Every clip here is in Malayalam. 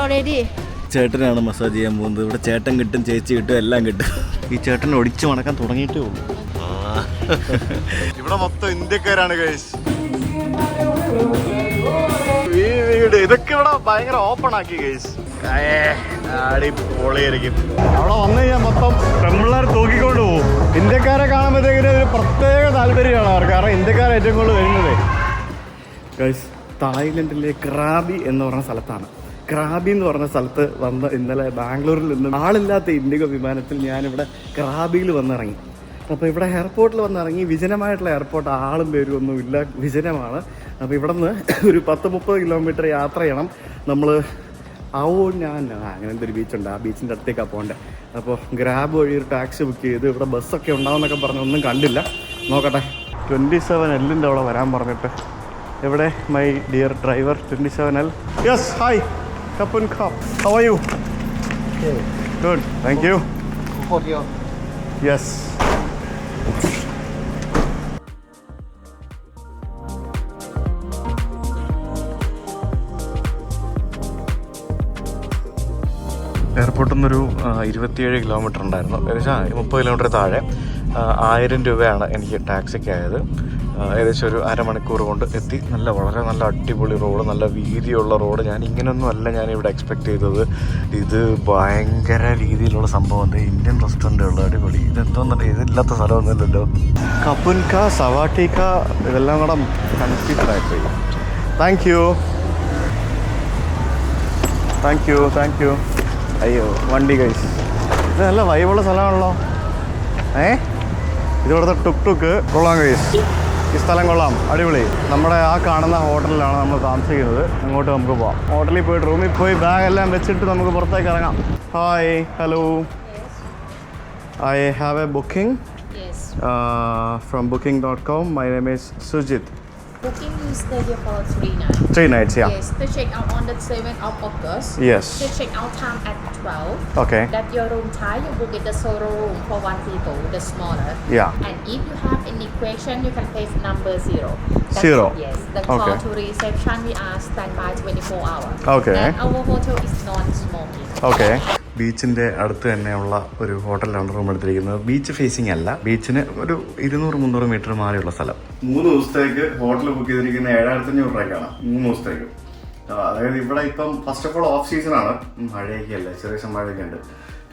already. ചേട്ടനാണ് മസാജ് ചെയ്യാൻ പോകുന്നത്. ഇവിടെ ചേട്ടൻ കിട്ടും, ചേച്ചി കിട്ടും, എല്ലാം കിട്ടും. ഈ ചേട്ടൻ ഒടിച്ചു മണക്കാൻ തുടങ്ങിയിട്ടേ ഉള്ളൂ. ഇവിടെ മൊത്തം ഇന്ത്യക്കാരാണ് ഗൈസ്. ഈ വീട് ഇതൊക്കെ ഇവിടെ ഭയങ്കര ഓപ്പൺ ആക്കി ഗൈസ്. അടിപൊളിയായിരിക്കും. അവിടെ വന്നു കഴിഞ്ഞാൽ മൊത്തം പെമ്പിള്ളേർ തൂക്കിക്കൊണ്ട് പോകും. ഇന്ത്യക്കാരെ കാണുമ്പോഴത്തേക്കിന് ഒരു പ്രത്യേക താല്പര്യമാണ് അവർ. കാരണം ഇന്ത്യക്കാരെ ഏറ്റവും കൂടുതൽ വരുന്നത് ഗൈസ് തായ്ലൻഡിലെ ക്രാബി എന്ന് പറഞ്ഞ സ്ഥലത്താണ്. ക്രാബി എന്ന് പറഞ്ഞ സ്ഥലത്ത് വന്ന് ഇന്നലെ ബാംഗ്ലൂരിൽ നിന്ന് ആളില്ലാത്ത ഇൻഡിഗോ വിമാനത്തിൽ ഞാനിവിടെ ക്രാബിയിൽ വന്നിറങ്ങി. അപ്പോൾ ഇവിടെ എയർപോർട്ടിൽ വന്നിറങ്ങി. വിജനമായിട്ടുള്ള എയർപോർട്ട്, ആളും പേരും ഒന്നും ഇല്ല, വിജനമാണ്. അപ്പോൾ ഇവിടെ നിന്ന് ഒരു 10-30 കിലോമീറ്റർ യാത്ര ചെയ്യണം. നമ്മൾ അങ്ങനെ എന്തൊരു ബീച്ചുണ്ട്, ആ ബീച്ചിൻ്റെ അടുത്തേക്കാണ് പോകേണ്ടത്. അപ്പോൾ ഗ്രാബ് വഴി ഒരു ടാക്സി ബുക്ക് ചെയ്ത് ഇവിടെ ബസ്സൊക്കെ ഉണ്ടാവുമെന്നൊക്കെ പറഞ്ഞൊന്നും കണ്ടില്ല. നോക്കട്ടെ. 27L അവിടെ വരാൻ പറഞ്ഞിട്ട്. എവിടെ my dear driver? 27L. Yes, hi Kappan cup. How are you? Good, thank you. Yes. എയർപോർട്ടിൽ നിന്നൊരു 27 കിലോമീറ്റർ ഉണ്ടായിരുന്നു. ഏകദേശം 30 കിലോമീറ്റർ താഴെ. 1000 രൂപയാണ് എനിക്ക് ടാക്സിക്ക് ആയത്. ഏകദേശം ഒരു അരമണിക്കൂർ കൊണ്ട് എത്തി. വളരെ നല്ല അടിപൊളി റോഡ്, നല്ല വീതിയുള്ള റോഡ്. ഞാൻ ഇങ്ങനെയൊന്നും അല്ല ഞാനിവിടെ എക്സ്പെക്ട് ചെയ്തത്. ഇത് ഭയങ്കര രീതിയിലുള്ള സംഭവം. ഇന്ത്യൻ റെസ്റ്റോറൻറ്റുകൾ അടിപൊളി. ഇതെന്തോന്നുണ്ട്, ഇതില്ലാത്ത സ്ഥലമൊന്നുമില്ലല്ലോ. കപ്പുൻക, സവാട്ടിക്ക, ഇതെല്ലാം കൂടെ കൺഫ്യൂസ്ഡ് ആയിപ്പോയി. Thank you, thank you, thank you. അയ്യോ വണ്ടി കഴിച്ച്. ഇത് നല്ല വൈബുള്ള സ്ഥലമാണല്ലോ. ഇതിവിടുത്തെ ടുക്ക് കൊള്ളാം കഴിച്ച്. ഈ സ്ഥലം കൊള്ളാം, അടിപൊളി. നമ്മുടെ ആ കാണുന്ന ഹോട്ടലിലാണ് നമ്മൾ താമസിക്കുന്നത്. അങ്ങോട്ട് നമുക്ക് പോവാം. ഹോട്ടലിൽ പോയിട്ട് റൂമിൽ പോയി ബാഗ് എല്ലാം വെച്ചിട്ട് നമുക്ക് പുറത്തേക്ക് ഇറങ്ങാം. Hi, hello. I have A booking from booking.com. My name is Sujit. Booking you stay here for 3 nights. 3 nights, yeah. Yes, the check out on the 7th of August. Yes. The check out time at 12. Okay. That your room type, you book it the solo room for 1 people, the smaller. Yeah. And if you have any question, you can pay number 0. Zero. Yes. The Okay. call to reception, we are standby 24 hours. Okay. And our hotel is non-smoking. Okay. ബീച്ചിൻ്റെ അടുത്ത് തന്നെയുള്ള ഒരു ഹോട്ടലിലാണ് റൂം എടുത്തിരിക്കുന്നത്. ബീച്ച് ഫേസിങ് അല്ല, ബീച്ചിന് ഒരു 200-300 മീറ്റർ മാറിയുള്ള സ്ഥലം. 3 ദിവസത്തേക്ക് ഹോട്ടൽ ബുക്ക് ചെയ്തിരിക്കുന്ന 7500 രൂപയ്ക്കാണ് 3 ദിവസത്തേക്ക്. അതായത് ഇവിടെ ഇപ്പം first of all off season ആണ്, മഴയൊക്കെ അല്ല, ചെറിയ മഴയൊക്കെ ഉണ്ട്.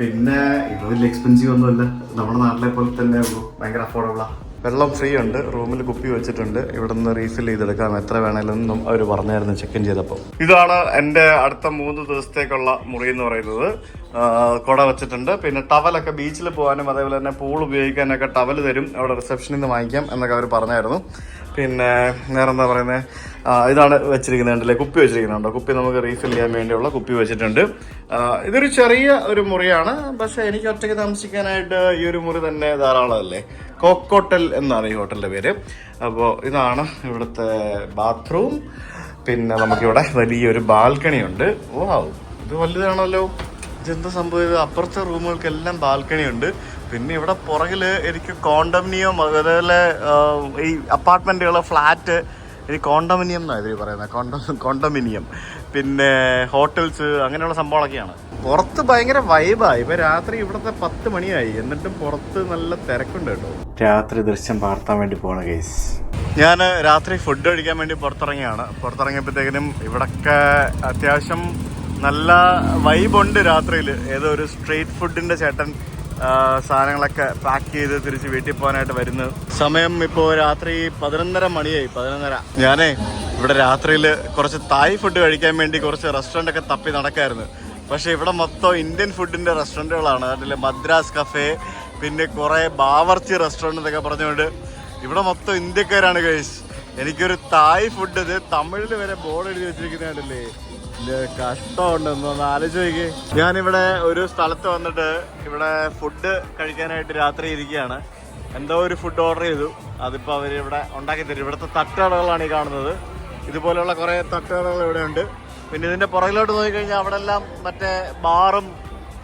പിന്നെ ഇത് വലിയ എക്സ്പെൻസീവ് ഒന്നുമല്ല, നമ്മുടെ നാട്ടിലെ പോലെ തന്നെ ഉള്ളൂ, ഭയങ്കര അഫോർഡബിളാണ്. വെള്ളം ഫ്രീ ഉണ്ട്, റൂമിൽ കുപ്പി വെച്ചിട്ടുണ്ട്. ഇവിടെ നിന്ന് റീഫിൽ ചെയ്തെടുക്കാം, എത്ര വേണേലും അവർ പറഞ്ഞായിരുന്നു ചെക്ക് ഇൻ ചെയ്തപ്പോൾ. ഇതാണ് എൻ്റെ അടുത്ത 3 ദിവസത്തേക്കുള്ള മുറി എന്ന് പറയുന്നത്. കുട വെച്ചിട്ടുണ്ട്. പിന്നെ ടവലൊക്കെ ബീച്ചിൽ പോകാനും അതേപോലെ തന്നെ പൂൾ ഉപയോഗിക്കാനൊക്കെ ടവൽ തരും, അവിടെ റിസപ്ഷനിൽ നിന്ന് വാങ്ങിക്കാം എന്നൊക്കെ അവർ പറഞ്ഞായിരുന്നു. പിന്നെ വേറെന്താ പറയുന്നത്, ഇതാണ് വെച്ചിരിക്കുന്നത്, കണ്ടില്ലേ, കുപ്പി വെച്ചിരിക്കുന്നുണ്ടോ? കുപ്പി നമുക്ക് റീഫിൽ ചെയ്യാൻ വേണ്ടിയുള്ള കുപ്പി വെച്ചിട്ടുണ്ട്. ഇതൊരു ചെറിയ ഒരു മുറിയാണ്, പക്ഷേ എനിക്ക് ഒറ്റയ്ക്ക് താമസിക്കാനായിട്ട് ഈ ഒരു മുറി തന്നെ ധാരാളമല്ലേ. കോക്കോട്ടൽ എന്നാണ് ഈ ഹോട്ടലിൻ്റെ പേര്. അപ്പോൾ ഇതാണ് ഇവിടുത്തെ ബാത്റൂം. പിന്നെ നമുക്കിവിടെ വലിയൊരു ബാൽക്കണി ഉണ്ട്. വാവ്, ഇത് വലുതാണല്ലോ. ഇതെന്താ സംഭവം, ഇത് അപ്പുറത്തെ റൂമുകൾക്കെല്ലാം ബാൽക്കണി ഉണ്ട്. പിന്നെ ഇവിടെ പുറകിൽ എനിക്ക് കോണ്ടോമിനിയം, അതേപോലെ ഈ അപ്പാർട്ട്മെൻറ്റുകൾ, ഫ്ലാറ്റ്, ഈ കോണ്ടോമിനിയം എന്നാണ് ഇതിൽ പറയുന്നത്, കോണ്ടോമിനിയം, പിന്നെ ഹോട്ടൽസ്, അങ്ങനെയുള്ള സംഭവങ്ങളൊക്കെയാണ്. പുറത്ത് ഭയങ്കര വൈബായി. ഇപ്പം രാത്രി ഇവിടുത്തെ 10 മണിയായി, എന്നിട്ടും പുറത്ത് നല്ല തിരക്കുണ്ട് കേട്ടോ. രാത്രി ദൃശ്യം പാർത്താൻ വേണ്ടി പോണ കേസ്. ഞാൻ രാത്രി ഫുഡ് കഴിക്കാൻ വേണ്ടി പുറത്തിറങ്ങിയാണ്. പുറത്തിറങ്ങിയപ്പോഴത്തേക്കിനും ഇവിടൊക്കെ അത്യാവശ്യം നല്ല വൈബുണ്ട്. രാത്രിയിൽ ഏതോ ഒരു സ്ട്രീറ്റ് ഫുഡിൻ്റെ ചേട്ടൻ സാധനങ്ങളൊക്കെ പാക്ക് ചെയ്ത് തിരിച്ച് വീട്ടിൽ പോകാനായിട്ട് വരുന്നു. സമയം ഇപ്പോൾ രാത്രി 11:30 മണിയായി, 11:30. ഞാനേ ഇവിടെ രാത്രിയിൽ കുറച്ച് തായ് ഫുഡ് കഴിക്കാൻ വേണ്ടി കുറച്ച് റെസ്റ്റോറൻ്റൊക്കെ തപ്പി നടക്കായിരുന്നു. പക്ഷേ ഇവിടെ മൊത്തം ഇന്ത്യൻ ഫുഡിൻ്റെ റെസ്റ്റോറൻറ്റുകളാണ്. അതിൽ മദ്രാസ് കഫേ, പിന്നെ കുറേ ബാവർച്ചി റെസ്റ്റോറൻറ്റ് എന്നൊക്കെ പറഞ്ഞുകൊണ്ട് ഇവിടെ മൊത്തം ഇന്ത്യക്കാരാണ് ഗൈസ്. എനിക്കൊരു തായ് ഫുഡ്, ഇത് തമിഴിൽ വരെ ബോർഡ് എഴുതി വെച്ചിരിക്കുന്നതായിട്ടല്ലേ, കഷ്ടമുണ്ടെന്നൊന്ന് ആലോചിക്കേ. ഞാനിവിടെ ഒരു സ്ഥലത്ത് വന്നിട്ട് ഇവിടെ ഫുഡ് കഴിക്കാനായിട്ട് രാത്രി ഇരിക്കുകയാണ്. എന്തോ ഒരു ഫുഡ് ഓർഡർ ചെയ്തു, അതിപ്പോൾ അവർ ഇവിടെ ഉണ്ടാക്കി തരും. ഇവിടുത്തെ തട്ടുകടകളാണ് ഈ കാണുന്നത്. ഇതുപോലെയുള്ള കുറേ തട്ടുകടകൾ ഇവിടെ ഉണ്ട്. പിന്നെ ഇതിൻ്റെ പുറകിലോട്ട് നോക്കിക്കഴിഞ്ഞാൽ അവിടെ എല്ലാം മറ്റേ ബാറും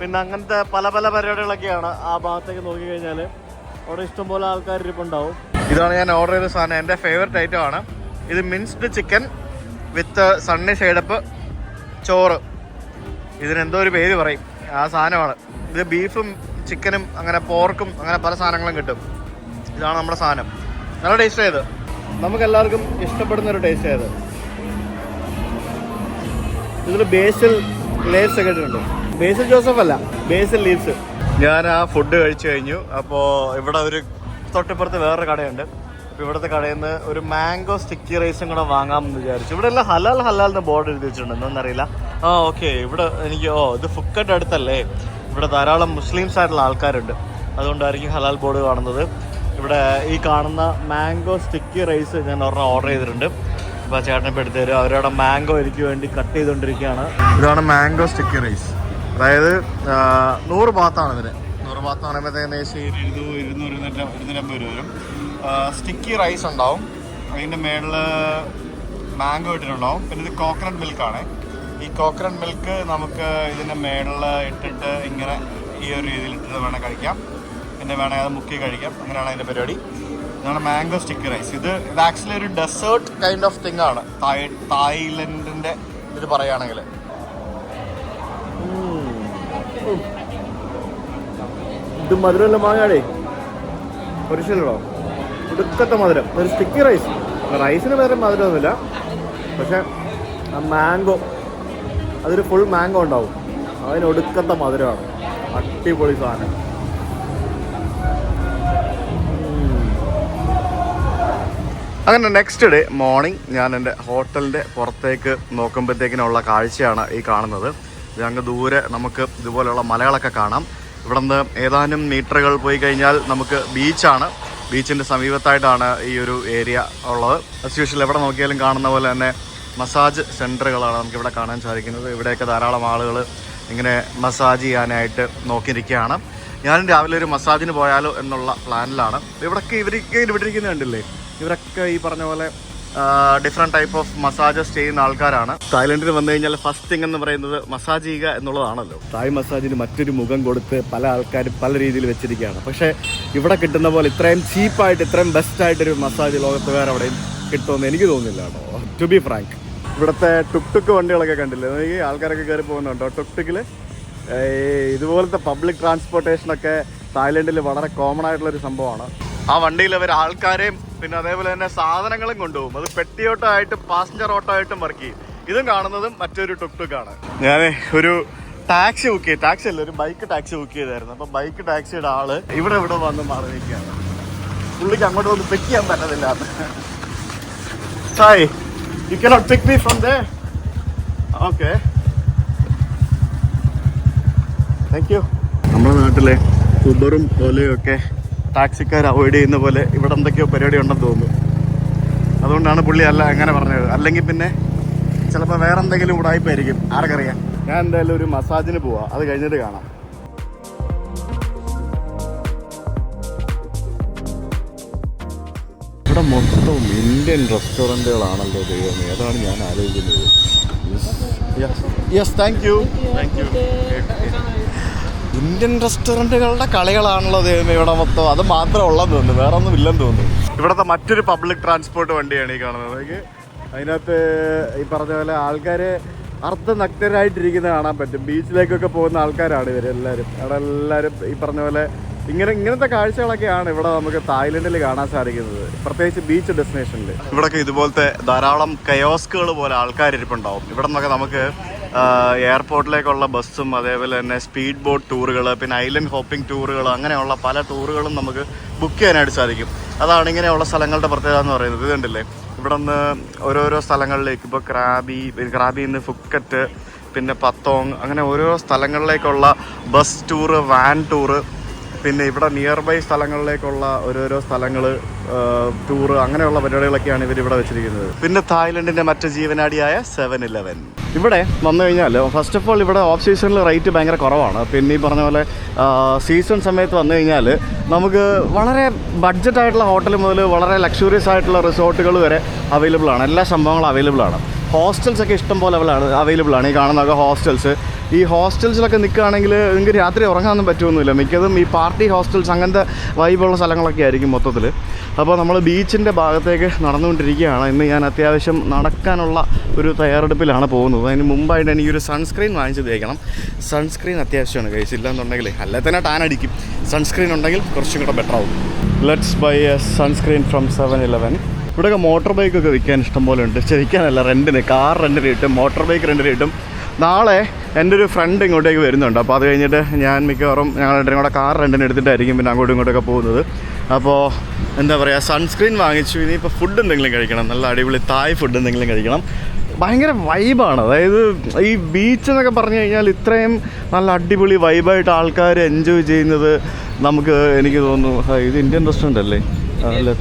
പിന്നെ അങ്ങനത്തെ പല പല പരിപാടികളൊക്കെയാണ്. ആ ഭാഗത്തേക്ക് നോക്കിക്കഴിഞ്ഞാൽ അവിടെ ഇഷ്ടംപോലെ ആൾക്കാർ ഇരിപ്പുണ്ടാവും. ഇതാണ് ഞാൻ ഓർഡർ ചെയ്ത സാധനം, എൻ്റെ ഫേവററ്റ് ഐറ്റം ആണ്. ഇത് മിൻസ്ഡ് ചിക്കൻ വിത്ത് സണ്ണി സൈഡപ്പ്, ചോറ്, ഇതിനെന്തോ ഒരു പേര് പറയും, ആ സാധനമാണ് ഇത്. ബീഫും ചിക്കനും അങ്ങനെ പോർക്കും അങ്ങനെ പല സാധനങ്ങളും കിട്ടും. ഇതാണ് നമ്മുടെ സാധനം. നല്ല ടേസ്റ്റ് ആയത്, നമുക്കെല്ലാവർക്കും ഇഷ്ടപ്പെടുന്ന ഒരു ടേസ്റ്റ് ആയത്. ഇതിൽ ബേസിൽ ലീവ്സ് ഒക്കെ ഇട്ടിട്ടുണ്ട്. ബേസിൽ ജോസഫ് അല്ല, ബേസിൽ ലീവ്സ്. ഞാൻ ആ ഫുഡ് കഴിച്ചു കഴിഞ്ഞു. അപ്പോൾ ഇവിടെ ഒരു തൊട്ടിപ്പുറത്ത് വേറൊരു കടയുണ്ട്. അപ്പോൾ ഇവിടുത്തെ കടയിൽ നിന്ന് ഒരു മാംഗോ സ്റ്റിക്കി റൈസും കൂടെ വാങ്ങാമെന്ന് വിചാരിച്ചു. ഇവിടെ എല്ലാം ഹലാൽ ഹലാൽ എന്ന് ബോർഡ് എഴുതി വെച്ചിട്ടുണ്ട്, എന്താണെന്നറിയില്ല. ഓക്കെ, ഇവിടെ എനിക്ക് ഇത് ഫുക്കറ്റ് അടുത്തല്ലേ, ഇവിടെ ധാരാളം മുസ്ലിംസ് ആയിട്ടുള്ള ആൾക്കാരുണ്ട്, അതുകൊണ്ടായിരിക്കും ഹലാൽ ബോർഡ് കാണുന്നത്. ഇവിടെ ഈ കാണുന്ന മാംഗോ സ്റ്റിക്കി റൈസ് ഞാൻ ഒരെണ്ണം ഓർഡർ ചെയ്തിട്ടുണ്ട്. അപ്പോൾ ചേട്ടനെ ഇപ്പോൾ എടുത്തു തരും. അവരവിടെ മാംഗോ എനിക്ക് വേണ്ടി കട്ട് ചെയ്തുകൊണ്ടിരിക്കുകയാണ്. ഇതാണ് മാംഗോ സ്റ്റിക്കി റൈസ്. അതായത് 100 ബാത്താണ് ഇതിന്. 100 ബാത്ത് എന്ന് പറയുമ്പോഴത്തേക്ക് ഏകദേശം 200-250 രൂപ വരും. സ്റ്റിക്കി റൈസ് ഉണ്ടാവും, അതിൻ്റെ മേളിൽ മാംഗോ ഇട്ടിട്ടുണ്ടാവും. പിന്നെ ഇത് കോക്കനട്ട് മിൽക്കാണ്. ഈ കോക്കനട്ട് മിൽക്ക് നമുക്ക് ഇതിൻ്റെ മേളിൽ ഇട്ടിട്ട് ഇങ്ങനെ ഈ ഒരു രീതിയിൽ ഇട്ടിട്ട് വേണം കഴിക്കാം. പിന്നെ വേണമെങ്കിൽ അത് മുക്കി കഴിക്കാം. അങ്ങനെയാണ് അതിൻ്റെ പരിപാടി. ഇതാണ് മാംഗോ സ്റ്റിക്കി റൈസ്. ഇത് ആക്ച്വലി ഒരു ഡെസേർട്ട് കൈൻഡ് ഓഫ് തിങ് ആണ്, തായ്ലൻഡിൻ്റെ ഇത് പറയുകയാണെങ്കിൽ. ഇത് മധുരമല്ല മാങ്ങാടേ, ഒറിജിനലോ ഒടുക്കത്തെ മധുരം. ഒരു സ്റ്റിക്കി റൈസ്, റൈസിന് വേറെ മധുരമൊന്നുമില്ല, പക്ഷെ ആ മാംഗോ, അതൊരു ഫുൾ മാംഗോ ഉണ്ടാവും, അതിന് ഒടുക്കത്തെ മധുരമാണ്. അടിപൊളി സാധനം. അങ്ങനെ നെക്സ്റ്റ് ഡേ മോർണിംഗ് ഞാൻ എൻ്റെ ഹോട്ടലിൻ്റെ പുറത്തേക്ക് നോക്കുമ്പോഴത്തേക്കിനുള്ള കാഴ്ചയാണ് ഈ കാണുന്നത്. ഇത് അങ്ങ് ദൂരെ നമുക്ക് ഇതുപോലെയുള്ള മലകളൊക്കെ കാണാം. ഇവിടെ നിന്ന് ഏതാനും മീറ്ററുകൾ പോയി കഴിഞ്ഞാൽ നമുക്ക് ബീച്ചാണ്. ബീച്ചിൻ്റെ സമീപത്തായിട്ടാണ് ഈ ഒരു ഏരിയ ഉള്ളത്. ആസ് യൂഷ്വൽ എവിടെ നോക്കിയാലും കാണുന്ന പോലെ തന്നെ മസാജ് സെൻറ്ററുകളാണ് നമുക്കിവിടെ കാണാൻ സാധിക്കുന്നത്. ഇവിടെയൊക്കെ ധാരാളം ആളുകൾ ഇങ്ങനെ മസാജ് ചെയ്യാനായിട്ട് നോക്കിയിരിക്കുകയാണ്. ഞാനും രാവിലെ ഒരു മസാജിന് പോയാലോ എന്നുള്ള പ്ലാനിലാണ്. ഇവിടൊക്കെ ഇവരൊക്കെ ഇരിക്കുന്നത് കണ്ടില്ലേ, ഇവരൊക്കെ ഈ പറഞ്ഞ പോലെ ഡിഫറെൻറ്റ് ടൈപ്പ് ഓഫ് മസാജസ് ചെയ്യുന്ന ആൾക്കാരാണ്. തായ്ലൻഡിൽ വന്നു കഴിഞ്ഞാൽ ഫസ്റ്റ് തിങ് എന്ന് പറയുന്നത് മസാജ് ചെയ്യുക എന്നുള്ളതാണല്ലോ. തായ് മസാജിന് മറ്റൊരു മുഖം കൊടുത്ത് പല ആൾക്കാരും പല രീതിയിൽ വെച്ചിരിക്കുകയാണ്. പക്ഷേ ഇവിടെ കിട്ടുന്ന പോലെ ഇത്രയും ചീപ്പായിട്ട് ഇത്രയും ബെസ്റ്റായിട്ടൊരു മസാജ് ലോകത്ത് വേറെ എവിടെയും കിട്ടുമെന്ന് എനിക്ക് തോന്നുന്നില്ല കേട്ടോ, ടു ബി ഫ്രാങ്ക്. ഇവിടുത്തെ ടുക്ടുക്ക് വണ്ടികളൊക്കെ കണ്ടില്ലേ, ഈ ആൾക്കാരൊക്കെ കയറി പോകുന്നുണ്ടോ ടുക്ടുക്കിൽ. ഇതുപോലത്തെ പബ്ലിക് ട്രാൻസ്പോർട്ടേഷനൊക്കെ തായ്ലൻഡിൽ വളരെ കോമൺ ആയിട്ടുള്ളൊരു സംഭവമാണ്. ആ വണ്ടിയിൽ അവർ ആൾക്കാരെയും പിന്നെ അതേപോലെ തന്നെ സാധനങ്ങളും കൊണ്ടുപോകും. അത് പെട്ടി ഓട്ടോ ആയിട്ടും പാസഞ്ചർ ഓട്ടോ ആയിട്ടും വർക്ക് ചെയ്യും. ഇതും കാണുന്നതും മറ്റൊരു ടുക്ടുക്കാണ്. ഞാൻ ഒരു ടാക്സി ബുക്ക് ചെയ്തു, ടാക്സി അല്ല ഒരു ബൈക്ക് ടാക്സി ബുക്ക് ചെയ്തായിരുന്നു. അപ്പോൾ ബൈക്ക് ടാക്സിയുടെ ആള് ഇവിടെ വന്ന് മാറി നിൽക്കുകയാണ്. പുള്ളിക്ക് അങ്ങോട്ട് വന്ന് പിക്ക് ചെയ്യാൻ പറ്റത്തില്ല. Hi, you cannot pick me from they? Okay, thank you. നമ്മുടെ നാട്ടിലെ ഉബറും ഓലയും ഒക്കെ ടാക്സിക്കാർ അവോയ്ഡ് ചെയ്യുന്ന പോലെ ഇവിടെ എന്തൊക്കെയോ പരിപാടി ഉണ്ടെന്ന് തോന്നുന്നു. അതുകൊണ്ടാണ് പുള്ളി അല്ല അങ്ങനെ പറഞ്ഞത്. അല്ലെങ്കിൽ പിന്നെ ചിലപ്പോൾ വേറെ എന്തെങ്കിലും ഉടായ്പായിരിക്കും, ആർക്കറിയാം. ഞാൻ എന്തായാലും ഒരു മസാജിന് പോവാം, അത് കഴിഞ്ഞിട്ട് കാണാം. ഇവിടെ മൊത്തം ഇന്ത്യൻ റെസ്റ്റോറൻറ്റുകളാണല്ലോ ദൈവമേ, അതാണ് ഞാൻ ആലോചിക്കുന്നത്. Yes, thank you. ഇന്ത്യൻ റെസ്റ്റോറൻറ്റുകളുടെ കളികളാണല്ലോ ദൈവമേ ഇവിടെ മൊത്തം. അത് മാത്രമേ ഉള്ളതെന്ന് തോന്നുന്നു, വേറെ ഒന്നും ഇല്ലെന്ന് തോന്നുന്നു. ഇവിടുത്തെ മറ്റൊരു പബ്ലിക് ട്രാൻസ്പോർട്ട് വണ്ടിയാണ് ഈ കാണുന്നത്. അതിനകത്ത് ഈ പറഞ്ഞ പോലെ ആൾക്കാർ അർദ്ധനഗ്നരായിട്ടിരിക്കുന്നത് കാണാൻ പറ്റും. ബീച്ചിലേക്കൊക്കെ പോകുന്ന ആൾക്കാരാണ് ഇവരെല്ലാവരും. അവിടെ എല്ലാവരും ഈ പറഞ്ഞ പോലെ ഇങ്ങനത്തെ കാഴ്ചകളൊക്കെയാണ് ഇവിടെ നമുക്ക് തായ്ലൻഡിൽ കാണാൻ സാധിക്കുന്നത്, പ്രത്യേകിച്ച് ബീച്ച് ഡെസ്റ്റിനേഷനിൽ. ഇവിടെയൊക്കെ ഇതുപോലത്തെ ധാരാളം കയോസ്കുകൾ പോലെ ആൾക്കാരിപ്പുണ്ടാവും. ഇവിടെ നിന്നൊക്കെ നമുക്ക് എയർപോർട്ടിലേക്കുള്ള ബസ്സും അതേപോലെ തന്നെ സ്പീഡ് ബോട്ട് ടൂറുകൾ, പിന്നെ ഐലൻഡ് ഹോപ്പിംഗ് ടൂറുകൾ, അങ്ങനെയുള്ള പല ടൂറുകളും നമുക്ക് ബുക്ക് ചെയ്യാനായിട്ട് സാധിക്കും. അതാണ് ഇങ്ങനെയുള്ള സ്ഥലങ്ങളുടെ പ്രത്യേകത എന്ന് പറയുന്നത്. ഇത് കണ്ടില്ലേ, ഇവിടെ നിന്ന് ഓരോരോ സ്ഥലങ്ങളിലേക്ക്, ഇപ്പോൾ ക്രാബിയിൽ നിന്ന് ഫുക്കറ്റ്, പിന്നെ പത്തോങ്, അങ്ങനെ ഓരോ സ്ഥലങ്ങളിലേക്കുള്ള ബസ് ടൂറ്, വാൻ ടൂറ്, പിന്നെ ഇവിടെ നിയർ ബൈ സ്ഥലങ്ങളിലേക്കുള്ള ഓരോരോ സ്ഥലങ്ങൾ ടൂറ്, അങ്ങനെയുള്ള പരിപാടികളൊക്കെയാണ് ഇവരിവിടെ വെച്ചിരിക്കുന്നത്. പിന്നെ തായ്ലൻഡിൻ്റെ മറ്റു ജീവനാടിയായ 7-Eleven. ഇവിടെ വന്നു കഴിഞ്ഞാൽ ഫസ്റ്റ് ഓഫ് ഓൾ ഇവിടെ ഓഫ് സീസണിൽ റേറ്റ് ഭയങ്കര കുറവാണ്. പിന്നെ ഈ പറഞ്ഞ പോലെ സീസൺ സമയത്ത് വന്നു കഴിഞ്ഞാൽ നമുക്ക് വളരെ ബഡ്ജറ്റായിട്ടുള്ള ഹോട്ടൽ മുതൽ വളരെ ലക്ഷൂറിയസ് ആയിട്ടുള്ള റിസോർട്ടുകൾ വരെ അവൈലബിൾ ആണ്. എല്ലാ സംഭവങ്ങളും അവൈലബിൾ ആണ്. ഹോസ്റ്റൽസ് ഒക്കെ ഇഷ്ടം പോലെ അവൈലബിൾ ആണ്. ഈ കാണുന്നതൊക്കെ ഹോസ്റ്റൽസ്. ഈ ഹോസ്റ്റൽസിലൊക്കെ നിൽക്കുകയാണെങ്കിൽ നിങ്ങൾക്ക് രാത്രി ഉറങ്ങാനൊന്നും പറ്റുമൊന്നുമില്ല. മിക്കതും ഈ പാർട്ടി ഹോസ്റ്റൽസ് അങ്ങനത്തെ വൈബുള്ള സ്ഥലങ്ങളൊക്കെ ആയിരിക്കും മൊത്തത്തിൽ. അപ്പോൾ നമ്മൾ ബീച്ചിൻ്റെ ഭാഗത്തേക്ക് നടന്നുകൊണ്ടിരിക്കുകയാണ്. ഇന്ന് ഞാൻ അത്യാവശ്യം നടക്കാനുള്ള ഒരു തയ്യാറെടുപ്പിലാണ് പോകുന്നത്. അതിന് മുമ്പായിട്ട് എനിക്കൊരു സൺസ്ക്രീൻ വാങ്ങിച്ച് തേക്കണം. സൺസ്ക്രീൻ അത്യാവശ്യമാണ് കഴിച്ചില്ല എന്നുണ്ടെങ്കിൽ അല്ലെ തന്നെ ടാൻ അടിക്കും. സൺസ്ക്രീൻ ഉണ്ടെങ്കിൽ കുറച്ചും കൂടെ ബെറ്റർ ആവും. Let's buy a sunscreen from 7-Eleven. ഇവിടെയൊക്കെ മോട്ടോർ ബൈക്കൊക്കെ വിൽക്കാൻ ഇഷ്ടംപോലെ ഉണ്ട്. ശരിക്കാനല്ല, റെൻറ്റിന്, കാർ റെൻറ്റിന് കിട്ടും, മോട്ടോർ ബൈക്ക് റെൻറ്റിന് കിട്ടും. നാളെ എൻ്റെ ഒരു ഫ്രണ്ട് ഇങ്ങോട്ടേക്ക് വരുന്നുണ്ട്. അപ്പോൾ അത് കഴിഞ്ഞിട്ട് ഞാൻ മിക്കവാറും ഞങ്ങളുടെ കൂടെ കാർ റെൻറ്റിന് എടുത്തിട്ടായിരിക്കും പിന്നെ അങ്ങോട്ടും ഇങ്ങോട്ടൊക്കെ പോകുന്നത്. അപ്പോൾ എന്താ പറയുക, സൺസ്ക്രീൻ വാങ്ങിച്ചു. ഇനിയിപ്പോൾ ഫുഡ് എന്തെങ്കിലും കഴിക്കണം, നല്ല അടിപൊളി തായ് ഫുഡ് എന്തെങ്കിലും കഴിക്കണം. ഭയങ്കര വൈബാണ്. അതായത് ഈ ബീച്ച് എന്നൊക്കെ പറഞ്ഞു കഴിഞ്ഞാൽ ഇത്രയും നല്ല അടിപൊളി വൈബായിട്ട് ആൾക്കാർ എൻജോയ് ചെയ്യുന്നത് നമുക്ക്, എനിക്ക് തോന്നുന്നു ഇത് ഇന്ത്യൻ റെസ്റ്റോറൻ്റ് അല്ലേ, അല്ല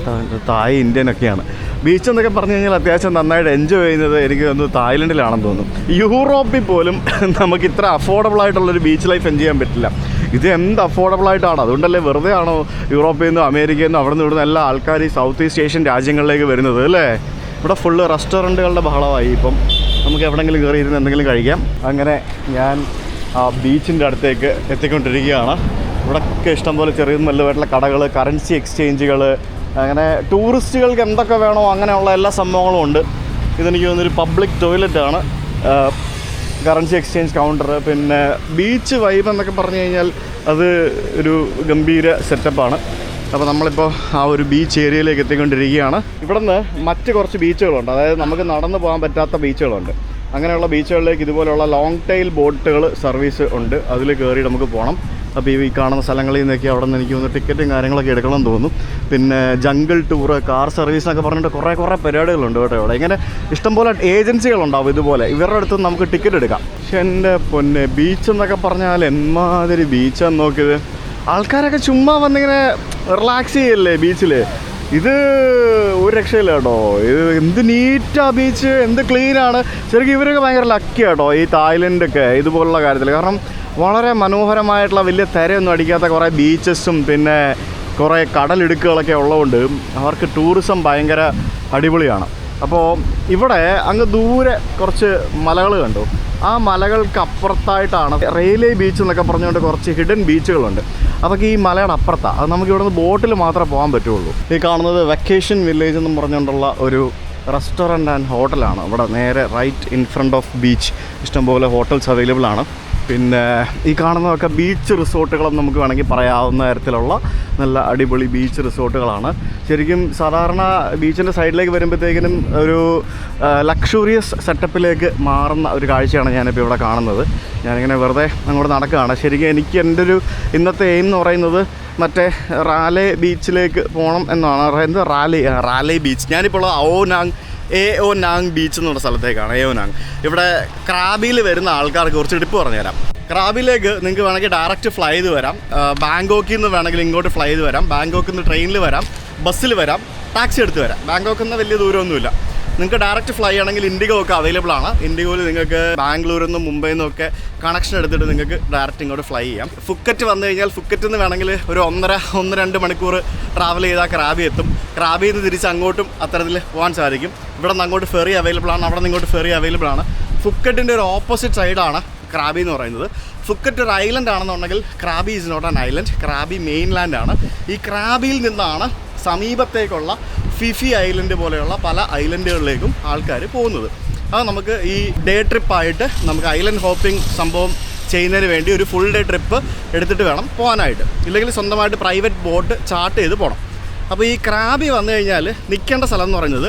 തായ് ഇന്ത്യനൊക്കെയാണ്. ബീച്ച് എന്നൊക്കെ പറഞ്ഞു കഴിഞ്ഞാൽ അത്യാവശ്യം നന്നായിട്ട് എൻജോയ് ചെയ്യുന്നത് എനിക്ക് തോന്നുന്നു തായ്ലൻഡിലാണെന്ന് തോന്നുന്നു. യൂറോപ്പിൽ പോലും നമുക്ക് ഇത്ര അഫോർഡബിൾ ആയിട്ടുള്ളൊരു ബീച്ച് ലൈഫ് എൻജോയ് ചെയ്യാൻ പറ്റില്ല. ഇത് എന്ത് അഫോർഡബിൾ ആയിട്ടാണ്. അതുകൊണ്ടല്ലേ വെറുതെ ആണോ യൂറോപ്പിൽ നിന്നും അമേരിക്കയിൽ നിന്നും അവിടെ നിന്ന് ഇവിടുന്ന് എല്ലാ ആൾക്കാർ ഈ സൗത്ത് ഈസ്റ്റ് ഏഷ്യൻ രാജ്യങ്ങളിലേക്ക് വരുന്നത് അല്ലേ. ഇവിടെ ഫുള്ള് റെസ്റ്റോറൻറ്റുകളുടെ ബഹളമായി. ഇപ്പം നമുക്ക് എവിടെയെങ്കിലും കയറി ഇരുന്ന് എന്തെങ്കിലും കഴിക്കാം. അങ്ങനെ ഞാൻ ആ ബീച്ചിൻ്റെ അടുത്തേക്ക് എത്തിക്കൊണ്ടിരിക്കുകയാണ്. ഇവിടെയൊക്കെ ഇഷ്ടംപോലെ ചെറിയ നല്ലതായിട്ടുള്ള കടകൾ, കറൻസി എക്സ്ചേഞ്ചുകൾ, അങ്ങനെ ടൂറിസ്റ്റുകൾക്ക് എന്തൊക്കെ വേണോ അങ്ങനെയുള്ള എല്ലാ സംഭവങ്ങളും ഉണ്ട്. ഇതെനിക്ക് തോന്നുന്നൊരു പബ്ലിക് ടോയ്ലറ്റാണ്, കറൻസി എക്സ്ചേഞ്ച് കൗണ്ടർ. പിന്നെ ബീച്ച് വൈബ് എന്നൊക്കെ പറഞ്ഞു കഴിഞ്ഞാൽ അത് ഒരു ഗംഭീര സെറ്റപ്പാണ്. അപ്പോൾ നമ്മളിപ്പോൾ ആ ഒരു ബീച്ച് ഏരിയയിലേക്ക് എത്തിക്കൊണ്ടിരിക്കുകയാണ്. ഇവിടെ നിന്ന് മറ്റ് കുറച്ച് ബീച്ചുകളുണ്ട്, അതായത് നമുക്ക് നടന്നു പോകാൻ പറ്റാത്ത ബീച്ചുകളുണ്ട്. അങ്ങനെയുള്ള ബീച്ചുകളിലേക്ക് ഇതുപോലെയുള്ള ലോങ് ടൈൽ ബോട്ടുകൾ സർവീസ് ഉണ്ട്. അതിൽ കയറി നമുക്ക് പോകണം. അപ്പോൾ ഈ കാണുന്ന സ്ഥലങ്ങളിൽ നിന്നൊക്കെ അവിടെ നിന്ന് എനിക്ക് തോന്നുന്നു ടിക്കറ്റും കാര്യങ്ങളൊക്കെ എടുക്കണമെന്ന് തോന്നുന്നു. പിന്നെ ജംഗിൾ ടൂറ്, കാർ സർവീസ് എന്നൊക്കെ പറഞ്ഞിട്ട് കുറേ പരിപാടികളുണ്ട് കേട്ടോ. ഇവിടെ ഇങ്ങനെ ഇഷ്ടംപോലെ ഏജൻസികളുണ്ടാവും ഇതുപോലെ. ഇവരുടെ അടുത്ത് നമുക്ക് ടിക്കറ്റ് എടുക്കാം. പക്ഷെ എൻ്റെ പൊന്നെ, ബീച്ച് എന്നൊക്കെ പറഞ്ഞാൽ എന്മാതിരി ബീച്ചാന്ന് നോക്കിയത്. ആൾക്കാരൊക്കെ ചുമ്മാ വന്നിങ്ങനെ റിലാക്സ് ചെയ്യല്ലേ ബീച്ചിൽ. ഇത് ഒരു രക്ഷയില്ല കേട്ടോ. ഇത് എന്ത് നീറ്റാ ബീച്ച്, എന്ത് ക്ലീനാണ്. ശരിക്കും ഇവരൊക്കെ ഭയങ്കര ലക്കി കേട്ടോ ഈ തായ്ലൻഡൊക്കെ ഇതുപോലുള്ള കാര്യത്തിൽ. കാരണം വളരെ മനോഹരമായിട്ടുള്ള വലിയ തിരയൊന്നും അടിക്കാത്ത കുറേ ബീച്ചസും പിന്നെ കുറേ കടലിടുക്കുകളൊക്കെ ഉള്ളതുകൊണ്ട് അവർക്ക് ടൂറിസം ഭയങ്കര അടിപൊളിയാണ്. അപ്പോൾ ഇവിടെ അങ്ങ് ദൂരെ കുറച്ച് മലകൾ കണ്ടു. ആ മലകൾക്ക് അപ്പുറത്തായിട്ടാണ് റെയിലേ ബീച്ച് എന്നൊക്കെ പറഞ്ഞുകൊണ്ട് കുറച്ച് ഹിഡൻ ബീച്ചുകളുണ്ട്. അതൊക്കെ ഈ മലയുടെ അപ്പുറത്താണ്. അത് നമുക്ക് ഇവിടുന്ന് ബോട്ടിൽ മാത്രമേ പോകാൻ പറ്റുള്ളൂ. ഈ കാണുന്നത് വെക്കേഷൻ വില്ലേജ് എന്നും പറഞ്ഞുകൊണ്ടുള്ള ഒരു റെസ്റ്റോറൻറ്റ് ആൻഡ് ഹോട്ടലാണ്. ഇവിടെ നേരെ right in front of beach ഇഷ്ടംപോലെ ഹോട്ടൽസ് അവൈലബിൾ ആണ്. പിന്നെ ഈ കാണുന്നതൊക്കെ ബീച്ച് റിസോർട്ടുകളെന്ന് നമുക്ക് വേണമെങ്കിൽ പറയാവുന്ന തരത്തിലുള്ള നല്ല അടിപൊളി ബീച്ച് റിസോർട്ടുകളാണ്. ശരിക്കും സാധാരണ ബീച്ചിൻ്റെ സൈഡിലേക്ക് വരുമ്പോഴത്തേക്കിനും ഒരു ലക്ഷൂറിയസ് സെറ്റപ്പിലേക്ക് മാറുന്ന ഒരു കാഴ്ചയാണ് ഞാനിപ്പോൾ ഇവിടെ കാണുന്നത്. ഞാനിങ്ങനെ വെറുതെ അങ്ങോട്ട് നടക്കുകയാണ്. ശരിക്കും എനിക്ക് എൻ്റെ ഒരു ഇന്നത്തെ എയിം എന്ന് പറയുന്നത് മറ്റേ റാലെ ബീച്ചിലേക്ക് പോകണം എന്നാണ്. എന്ത് റാലെ ബീച്ച്. ഞാനിപ്പോൾ AO Nang ബീച്ച് എന്നുള്ള സ്ഥലത്തേക്കാണ്. AO Nang ഇവിടെ ക്രാബിയിൽ വരുന്ന ആൾക്കാർക്ക് കുറച്ച് ടിപ്പ് പറഞ്ഞുതരാം. ക്രാബിലേക്ക് നിങ്ങൾക്ക് വേണമെങ്കിൽ ഡയറക്റ്റ് ഫ്ലൈ ചെയ്ത് വരാം. ബാങ്കോക്കിൽ നിന്ന് വേണമെങ്കിൽ ഇങ്ങോട്ട് ഫ്ലൈ ചെയ്ത് വരാം. ബാങ്കോക്കിൽ നിന്ന് ട്രെയിനിൽ വരാം, ബസ്സിൽ വരാം, ടാക്സി എടുത്ത് വരാം. ബാങ്കോക്കിൽ നിന്ന് വലിയ ദൂരമൊന്നുമില്ല. നിങ്ങൾക്ക് ഡയറക്റ്റ് ഫ്ലൈ ആണെങ്കിൽ ഇൻഡിഗോ ഒക്കെ അവൈലബിൾ ആണ്. ഇൻഡിഗോയിൽ നിങ്ങൾക്ക് ബാംഗ്ലൂരിൽ നിന്നും മുംബൈയിൽ നിന്നൊക്കെ കണക്ഷൻ എടുത്തിട്ട് നിങ്ങൾക്ക് ഡയറക്റ്റ് ഇങ്ങോട്ട് ഫ്ലൈ ചെയ്യാം. ഫുക്കറ്റ് വന്നു കഴിഞ്ഞാൽ ഫുക്കറ്റിൽ നിന്ന് വേണമെങ്കിൽ ഒരു 1.5-2 മണിക്കൂർ ട്രാവൽ ചെയ്താൽ ക്രാബി എത്തും. ക്രാബിയിൽ നിന്ന് തിരിച്ച് അങ്ങോട്ടും അത്തരത്തിൽ പോകാൻ സാധിക്കും. ഇവിടെ നിന്ന് അങ്ങോട്ട് ഫെറി അവൈലബിൾ ആണ്, അവിടെ നിന്ന് ഇങ്ങോട്ട് ഫെറി അവൈലബിൾ ആണ്. ഫുക്കറ്റിൻ്റെ ഒരു ഓപ്പോസിറ്റ് സൈഡാണ് ക്രാബി എന്ന് പറയുന്നത്. ഫുക്കറ്റ് ഒരു ഐലൻഡ് ആണെന്നുണ്ടെങ്കിൽ Krabi is not an island. Krabi mainland ആണ്. ഈ ക്രാബിയിൽ നിന്നാണ് സമീപത്തേക്കുള്ള ഫിഫി ഐലൻഡ് പോലെയുള്ള പല ഐലൻഡുകളിലേക്കും ആൾക്കാർ പോകുന്നത്. അത് നമുക്ക് ഈ ഡേ ട്രിപ്പായിട്ട് നമുക്ക് ഐലൻഡ് ഹോപ്പിംഗ് സംഭവം ചെയ്യുന്നതിന് വേണ്ടി ഒരു ഫുൾ ഡേ ട്രിപ്പ് എടുത്തിട്ട് വേണം പോകാനായിട്ട്. ഇല്ലെങ്കിൽ സ്വന്തമായിട്ട് പ്രൈവറ്റ് ബോട്ട് ചാർട്ട് ചെയ്ത് പോകണം. അപ്പോൾ ഈ ക്രാബി വന്നു കഴിഞ്ഞാൽ നിൽക്കേണ്ട സ്ഥലം എന്ന് പറയുന്നത്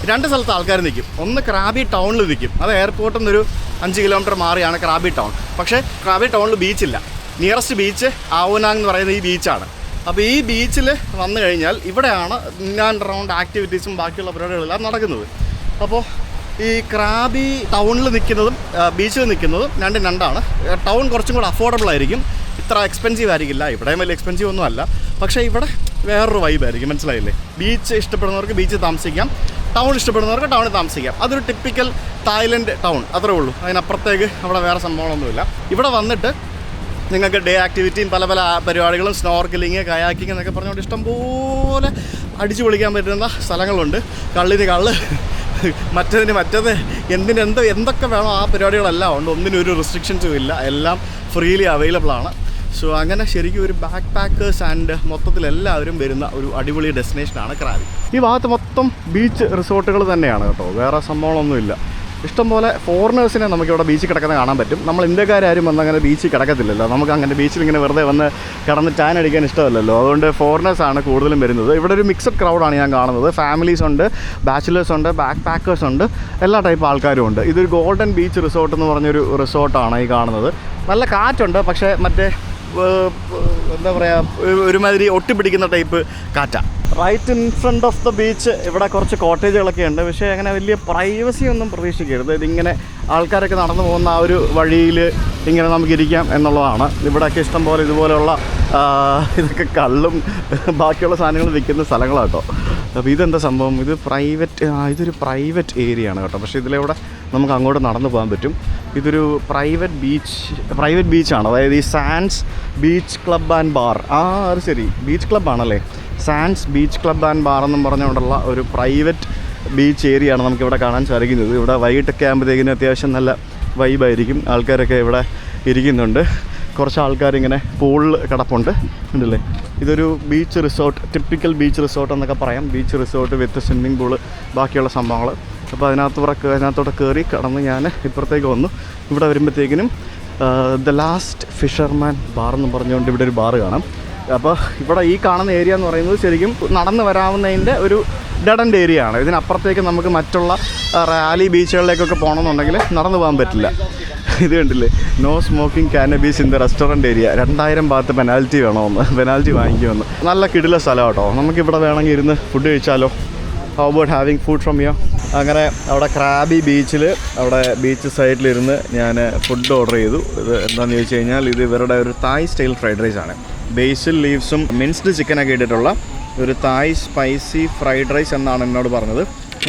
2 സ്ഥലത്ത് ആൾക്കാർ നിൽക്കും. ഒന്ന് ക്രാബി ടൗണിൽ നിൽക്കും. അത് എയർപോർട്ടിൽ നിന്നൊരു 5 കിലോമീറ്റർ മാറിയാണ് ക്രാബി ടൗൺ. പക്ഷേ ക്രാബി ടൗണിൽ ബീച്ചില്ല. നിയറസ്റ്റ് ബീച്ച് AO Nang എന്ന് പറയുന്ന ഈ ബീച്ചാണ്. അപ്പോൾ ഈ ബീച്ചിൽ വന്നു കഴിഞ്ഞാൽ ഇവിടെയാണ് ഇൻ ആൻഡ് റൗണ്ട് ആക്ടിവിറ്റീസും ബാക്കിയുള്ള പരിപാടികളെല്ലാം നടക്കുന്നത്. അപ്പോൾ ഈ ക്രാബി ടൗണിൽ നിൽക്കുന്നതും ബീച്ചിൽ നിൽക്കുന്നതും രണ്ടാണ്. ടൗൺ കുറച്ചും കൂടെ അഫോർഡബിൾ ആയിരിക്കും. ഇത്ര എക്സ്പെൻസീവ് ആയിരിക്കില്ല. ഇവിടെയും വലിയ എക്സ്പെൻസീവ് ഒന്നും അല്ല. പക്ഷേ ഇവിടെ വേറൊരു വൈബായിരിക്കും. മനസ്സിലായില്ലേ? ബീച്ച് ഇഷ്ടപ്പെടുന്നവർക്ക് ബീച്ച് താമസിക്കാം, ടൗൺ ഇഷ്ടപ്പെടുന്നവർക്ക് ടൗണിൽ താമസിക്കാം. അതൊരു ടിപ്പിക്കൽ തായ്ലൻഡ് ടൗൺ, അത്രേ ഉള്ളൂ. അതിനപ്പുറത്തേക്ക് അവിടെ വേറെ സംഭവങ്ങളൊന്നുമില്ല. ഇവിടെ വന്നിട്ട് നിങ്ങൾക്ക് ഡേ ആക്ടിവിറ്റിയും പല പരിപാടികളും, സ്നോർക്കലിങ്, കയാക്കിങ് എന്നൊക്കെ പറഞ്ഞുകൊണ്ട് ഇഷ്ടംപോലെ അടിച്ചു പൊളിക്കാൻ പറ്റുന്ന സ്ഥലങ്ങളുണ്ട്. കള്ളിന് കള്ള്, മറ്റേത് എന്തൊക്കെ വേണോ ആ പരിപാടികളെല്ലാം ഉണ്ട്. ഒന്നിനും ഒരു റെസ്ട്രിക്ഷൻസും ഇല്ല, എല്ലാം ഫ്രീലി അവൈലബിൾ ആണ്. സോ അങ്ങനെ ശരിക്കും ഒരു ബാക്ക് പാക്കേഴ്സ് ആൻഡ് മൊത്തത്തിൽ എല്ലാവരും വരുന്ന ഒരു അടിപൊളി ഡെസ്റ്റിനേഷനാണ് ക്രാബി. ഈ ഭാഗത്ത് മൊത്തം ബീച്ച് റിസോർട്ടുകൾ തന്നെയാണ് കേട്ടോ, വേറെ സംഭവങ്ങളൊന്നുമില്ല. ഇഷ്ടംപോലെ ഫോറിനേഴ്സിനെ നമുക്കിവിടെ ബീച്ചിൽ കിടക്കുന്നത് കാണാൻ പറ്റും. നമ്മൾ ഇന്ത്യക്കാരും വന്ന് അങ്ങനെ ബീച്ചിൽ കിടക്കത്തില്ലല്ലോ, നമുക്ക് അങ്ങനെ ബീച്ചിൽ ഇങ്ങനെ വെറുതെ വന്ന് കിടന്ന് ടാൻ അടിക്കാൻ ഇഷ്ടമല്ലല്ലോ. അതുകൊണ്ട് ഫോറിനേഴ്സാണ് കൂടുതലും വരുന്നത്. ഇവിടെ ഒരു മിക്സഡ് ക്രൗഡാണ് ഞാൻ കാണുന്നത്. ഫാമിലീസ് ഉണ്ട്, ബാച്ചിലേഴ്സ് ഉണ്ട്, ബാക്ക് പാക്കേഴ്സ് ഉണ്ട്, എല്ലാ ടൈപ്പ് ആൾക്കാരും ഉണ്ട്. ഇതൊരു ഗോൾഡൻ ബീച്ച് റിസോർട്ട് എന്ന് പറഞ്ഞൊരു റിസോർട്ടാണ് ഈ കാണുന്നത്. നല്ല കാറ്റുണ്ട്, പക്ഷേ മറ്റേ എന്താ പറയുക, ഒരുമാതിരി ഒട്ടിപ്പിടിക്കുന്ന ടൈപ്പ് കാറ്റാണ്. Right in front of the beach ഇവിടെ കുറച്ച് കോട്ടേജുകളൊക്കെ ഉണ്ട്, പക്ഷേ അങ്ങനെ വലിയ പ്രൈവസി ഒന്നും പ്രതീക്ഷിക്കരുത്. ഇതിങ്ങനെ ആൾക്കാരൊക്കെ നടന്നു പോകുന്ന ആ ഒരു വഴിയിൽ ഇങ്ങനെ നമുക്കിരിക്കാം എന്നുള്ളതാണ്. ഇവിടെയൊക്കെ ഇഷ്ടംപോലെ ഇതുപോലെയുള്ള ഇതൊക്കെ കള്ളും ബാക്കിയുള്ള സാധനങ്ങൾ വിൽക്കുന്ന സ്ഥലങ്ങളാണ് കേട്ടോ. അപ്പോൾ ഇതെന്താ സംഭവം, ഇതൊരു പ്രൈവറ്റ് ഏരിയ ആണ് കേട്ടോ. പക്ഷേ ഇതിലൂടെ നമുക്ക് അങ്ങോട്ട് നടന്നു പോകാൻ പറ്റും. ഇതൊരു പ്രൈവറ്റ് ബീച്ചാണ്, അതായത് ഈ sands beach club and bar. അത് ശരി, ബീച്ച് ക്ലബ്ബാണല്ലേ, sands beach club and bar എന്നും പറഞ്ഞുകൊണ്ടുള്ള ഒരു പ്രൈവറ്റ് ബീച്ച് ഏരിയയാണ് നമുക്കിവിടെ കാണാൻ സാധിക്കുന്നത്. ഇവിടെ വൈകിട്ടൊക്കെ ആകുമ്പോഴത്തേക്കിന് അത്യാവശ്യം നല്ല വൈബായിരിക്കും. ആൾക്കാരൊക്കെ ഇവിടെ ഇരിക്കുന്നുണ്ട്. കുറച്ച് ആൾക്കാരിങ്ങനെ പൂളിൽ കിടപ്പുണ്ട്, ഉണ്ടല്ലേ. ഇതൊരു beach resort, typical beach resort എന്നൊക്കെ പറയാം. ബീച്ച് റിസോർട്ട് വിത്ത് സ്വിമ്മിംഗ് പൂള്, ബാക്കിയുള്ള സംഭവങ്ങൾ. അപ്പോൾ അതിനകത്തോടെ കയറി കടന്ന് ഞാൻ ഇപ്പുറത്തേക്ക് വന്നു. ഇവിടെ വരുമ്പോഴത്തേക്കിനും ദ ലാസ്റ്റ് ഫിഷർമാൻ ബാർ എന്ന് പറഞ്ഞുകൊണ്ട് ഇവിടെ ഒരു ബാറ് കാണാം. അപ്പോൾ ഇവിടെ ഈ കാണുന്ന ഏരിയ എന്ന് പറയുന്നത് ശരിക്കും നടന്ന് വരാവുന്നതിൻ്റെ ഒരു ഡെഡ് എൻഡ് ഏരിയ ആണ്. ഇതിനപ്പുറത്തേക്ക് നമുക്ക് മറ്റുള്ള റാലി ബീച്ചുകളിലേക്കൊക്കെ പോകണമെന്നുണ്ടെങ്കിൽ നടന്നു പോകാൻ പറ്റില്ല. ഇത് കണ്ടില്ലേ, no smoking cannabis in the restaurant area. 2000 baht penalty penalty വാങ്ങിക്കുമെന്ന്. നല്ല കിടില സ്ഥലം കേട്ടോ. നമുക്കിവിടെ വേണമെങ്കിൽ ഇരുന്ന് ഫുഡ് കഴിച്ചാലോ. How about having food from you? അങ്ങനെ അവിടെ ക്രാബി ബീച്ചിൽ, അവിടെ ബീച്ച് സൈഡിലിരുന്ന് ഞാൻ ഫുഡ് ഓർഡർ ചെയ്തു. ഇത് എന്താണെന്ന് ചോദിച്ചു കഴിഞ്ഞാൽ, ഇത് ഇവരുടെ ഒരു തായ് സ്റ്റൈൽ ഫ്രൈഡ് റൈസ് ആണ്. ബേസിൽ ലീവ്സും മിൻസ്ഡ് ചിക്കനൊക്കെ ഇട്ടിട്ടുള്ള ഒരു തായ് സ്പൈസി ഫ്രൈഡ് റൈസ് എന്നാണ് എന്നോട് പറഞ്ഞത്.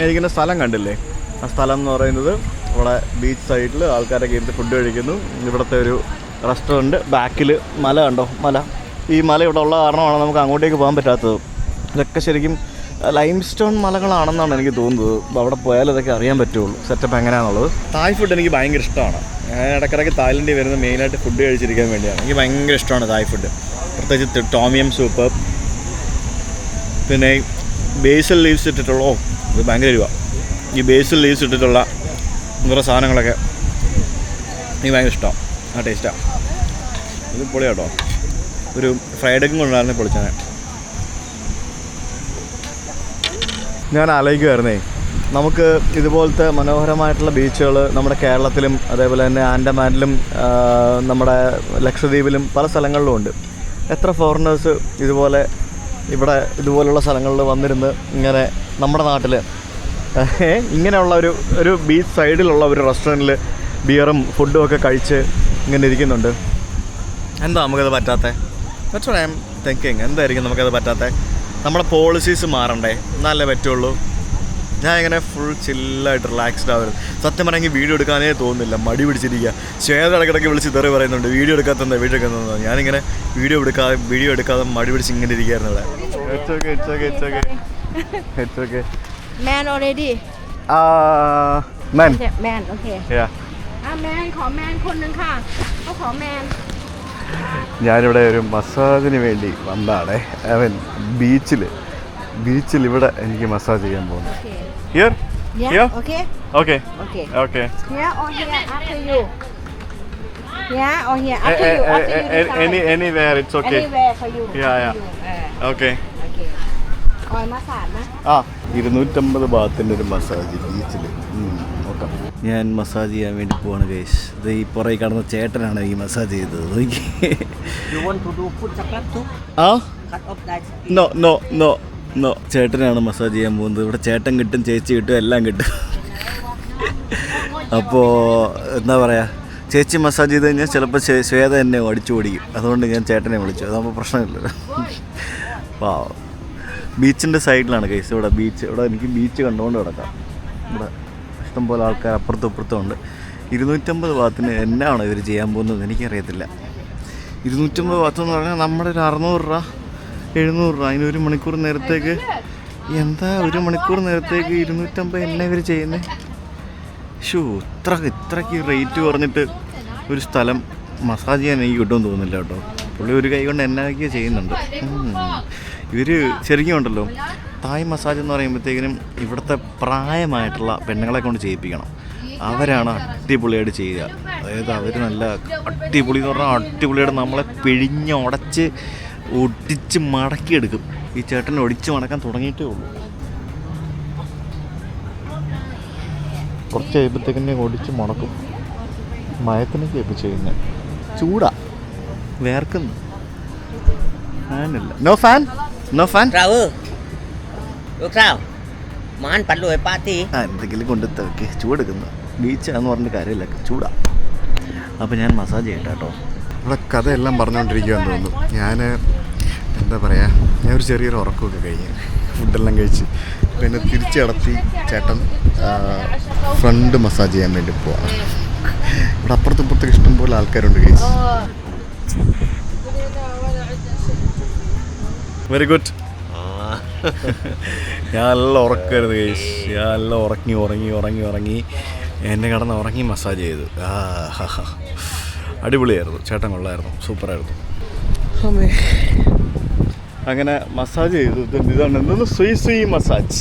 എനിക്കിൻ്റെ സ്ഥലം കണ്ടില്ലേ, ആ സ്ഥലം എന്ന് പറയുന്നത് ഇവിടെ ബീച്ച് സൈഡിൽ ആൾക്കാരൊക്കെ ഇരുന്ന് ഫുഡ് കഴിക്കുന്നു. ഇവിടുത്തെ ഒരു റെസ്റ്റോറൻറ്റ്. ബാക്കിൽ മല കണ്ടോ, ഈ മല ഇവിടെ ഉള്ള കാരണമാണ് നമുക്ക് അങ്ങോട്ടേക്ക് പോകാൻ പറ്റാത്തത്. ഇതൊക്കെ ശരിക്കും ലൈം സ്റ്റോൺ മലകളാണെന്നാണ് എനിക്ക് തോന്നുന്നത്. അവിടെ പോയാൽ അതൊക്കെ അറിയാൻ പറ്റുള്ളൂ സെറ്റപ്പ് എങ്ങനെയാണെന്നുള്ളത്. തായ് ഫുഡ് എനിക്ക് ഭയങ്കര ഇഷ്ടമാണ്. ഞാൻ ഇടയ്ക്കിടയ്ക്ക് തായ്ലൻഡിൽ വരുന്നത് മെയിനായിട്ട് ഫുഡ് കഴിച്ചിരിക്കാൻ വേണ്ടിയാണ്. എനിക്ക് ഭയങ്കര ഇഷ്ടമാണ് തായ് ഫുഡ്, പ്രത്യേകിച്ച് ടോമിയം സൂപ്പ്. പിന്നെ ബേസിൽ ലീവ്സ് ഇട്ടിട്ടുള്ള ഇത് ഭയങ്കര രൂപ. ഈ ബേസിൽ ലീവ്സ് ഇട്ടിട്ടുള്ള കുറേ സാധനങ്ങളൊക്കെ എനിക്ക് ഭയങ്കര ഇഷ്ടമാണ്. ആ ടേസ്റ്റാണ്. ഇത് പൊളി കേട്ടോ. ഒരു ഫ്രൈഡ് എഗ്ഗും കൊണ്ടായിരുന്നു പൊളിച്ചത്. ഞാൻ ആലോചിക്കുമായിരുന്നേ, നമുക്ക് ഇതുപോലത്തെ മനോഹരമായിട്ടുള്ള ബീച്ചുകൾ നമ്മുടെ കേരളത്തിലും അതേപോലെ തന്നെ ആൻഡമാനിലും നമ്മുടെ ലക്ഷദ്വീപിലും പല സ്ഥലങ്ങളിലും ഉണ്ട്. എത്ര ഫോറിനേഴ്സ് ഇതുപോലുള്ള സ്ഥലങ്ങളിൽ വന്നിരുന്ന് ഇങ്ങനെ നമ്മുടെ നാട്ടിൽ ഇങ്ങനെയുള്ള ഒരു ബീച്ച് സൈഡിലുള്ള ഒരു റെസ്റ്റോറൻറ്റിൽ ബിയറും ഫുഡും ഒക്കെ കഴിച്ച് ഇങ്ങനെ ഇരിക്കുന്നുണ്ട്. എന്താ നമുക്കത് പറ്റാത്തത്? That's what I am thinking. എന്തായിരിക്കും നമുക്കത് പറ്റാത്തത്? നമ്മുടെ പോളിസീസ് മാറണ്ടേ, എന്നാലേ പറ്റുള്ളൂ. ഞാൻ ഇങ്ങനെ ഫുൾ ചില്ലായിട്ട് റിലാക്സ്ഡ് ആവരുത്. സത്യം പറഞ്ഞെങ്കിൽ വീഡിയോ എടുക്കാനേ തോന്നുന്നില്ല, മടി പിടിച്ചിരിക്കുക. ശ്വേത ഇടയ്ക്കിടയ്ക്ക് വിളിച്ച് തെറി പറയുന്നുണ്ട്, വീഡിയോ എടുക്കാത്തത്. ഞാനിങ്ങനെ വീഡിയോ എടുക്കാതെ മടി പിടിച്ച് ഇങ്ങനെ ഇരിക്കുകയായിരുന്നു ഇവിടെ. Man already. Man. Man, okay. Yeah. Man ขอ man คนนึงค่ะเขาขอ man. ഞാനിവിടെ ഒരു മസാജിന് വേണ്ടി വന്നതാണ്. ബീച്ചിൽ ഇവിടെ എനിക്ക് മസാജ് ചെയ്യാൻ പോകുന്നു. Here? Yeah, okay. Okay. Okay. Okay. Here or here after you. Yeah, or here after you. After you decide. Anywhere it's okay. Anywhere for you. Yeah. Okay. Okay. Okay. Oil മസാജ്นะ 250 ബാത്തിൻ്റെ ഒരു മസാജ് ബീച്ചിൽ. നോക്കാം. ഞാൻ മസാജ് ചെയ്യാൻ വേണ്ടി പോവാണ് ഗൈസ്. ഇത് ഈ പുറകെ കടന്ന ചേട്ടനാണ് ഈ മസാജ് ചെയ്തത്. You want to do foot scrub too? Cut off that. No. ചേട്ടനാണ് മസാജ് ചെയ്യാൻ പോകുന്നത്. ഇവിടെ ചേട്ടൻ കിട്ടും, ചേച്ചി കിട്ടും, എല്ലാം കിട്ടും. അപ്പോൾ എന്താ പറയുക, ചേച്ചി മസാജ് ചെയ്ത് കഴിഞ്ഞാൽ ചിലപ്പോൾ ശ്വേത എന്നെ അടിച്ചു ഓടിക്കും. അതുകൊണ്ട് ഞാൻ ചേട്ടനെ വിളിച്ചു. അതാകുമ്പോൾ പ്രശ്നമില്ലല്ലോ. പാവം. ബീച്ചിൻ്റെ സൈഡിലാണ് കേസ്. ഇവിടെ എനിക്ക് ബീച്ച് കണ്ടുകൊണ്ട് കിടക്കാം. ഇവിടെ ഇഷ്ടംപോലെ ആൾക്കാർ അപ്പുറത്തും ഇപ്പുറത്തും ഉണ്ട്. 250 ബാത്തിന് എന്നാണ് ഇവർ ചെയ്യാൻ പോകുന്നത് എനിക്കറിയത്തില്ല. 250 ബാത്ത് എന്ന് പറഞ്ഞാൽ നമ്മുടെ ഒരു 600 രൂപ 700 രൂപ. അതിന് 1 മണിക്കൂർ നേരത്തേക്ക് എന്താ 1 മണിക്കൂർ നേരത്തേക്ക് 250 എന്നെ ഇവർ ചെയ്യുന്നത്? ഇത്രയ്ക്ക് റേറ്റ് കുറഞ്ഞിട്ട് ഒരു സ്ഥലം മസാജ് ചെയ്യാൻ എനിക്ക് കിട്ടുമെന്ന് തോന്നുന്നില്ല കേട്ടോ. പുള്ളി ഒരു കൈ കൊണ്ട് എന്നൊക്കെ ചെയ്യുന്നുണ്ട്. ഇവർ ശരിക്കും ഉണ്ടല്ലോ, തായ് മസാജ് എന്ന് പറയുമ്പോഴത്തേക്കിനും ഇവിടുത്തെ പ്രായമായിട്ടുള്ള പെണ്ണുങ്ങളെ കൊണ്ട് ചെയ്യിപ്പിക്കണം. അവരാണ് അടിപൊളിയായിട്ട് ചെയ്യുക. അതായത് അവർ നല്ല അടിപൊളി എന്ന് പറഞ്ഞാൽ അടിപൊളിയായിട്ട് നമ്മളെ പിഴിഞ്ഞുടച്ച് ഒടിച്ച് മടക്കിയെടുക്കും. ഈ ചേട്ടൻ ഒടിച്ച് മടക്കാൻ തുടങ്ങിയിട്ടേ ഉള്ളൂ. കുറച്ച് കഴിയുമ്പോഴത്തേക്കിനെ ഒടിച്ച് മടക്കും. മയത്തിനൊക്കെ ഇപ്പോൾ ചെയ്യുന്നത്. ചൂടാ, വേർക്കുന്നു. ഫാനില്ല. No fan, no fan. എന്തെങ്കിലും കൊണ്ടുത്തവയ്ക്ക് ചൂടെടുക്കുന്നു. ബീച്ചാന്ന് പറഞ്ഞ കാര്യമില്ല, ചൂടാ. അപ്പോൾ ഞാൻ മസാജ് ചെയ്യട്ടെ കേട്ടോ. ഇവിടെ കഥയെല്ലാം പറഞ്ഞുകൊണ്ടിരിക്കുകയെന്ന് തോന്നുന്നു. ഞാൻ എന്താ പറയുക, ഞാൻ ഒരു ചെറിയൊരു ഉറക്കമൊക്കെ കഴിഞ്ഞ് ഫുഡെല്ലാം കഴിച്ച് പിന്നെ തിരിച്ച് കടത്തി ചേട്ടൻ ഫ്രണ്ട് മസാജ് ചെയ്യാൻ വേണ്ടി പോവാം. ഇവിടെ അപ്പുറത്തിപ്പുറത്തേക്ക് ഇഷ്ടംപോലെ ആൾക്കാരുണ്ട് കഴിച്ച്. Very good. ഞാൻ നല്ല ഉറക്കമായിരുന്നു കഴിച്ച്. ഞാൻ എല്ലാം ഉറങ്ങി എന്നെ കിടന്ന് ഉറങ്ങി മസാജ് ചെയ്തു. അടിപൊളിയായിരുന്നു. ചേട്ടൻ കൊള്ളായിരുന്നു, സൂപ്പറായിരുന്നു. അങ്ങനെ മസാജ് ചെയ്തു. ഇതാണ് എന്തെന്ന് സുയി മസാജ്.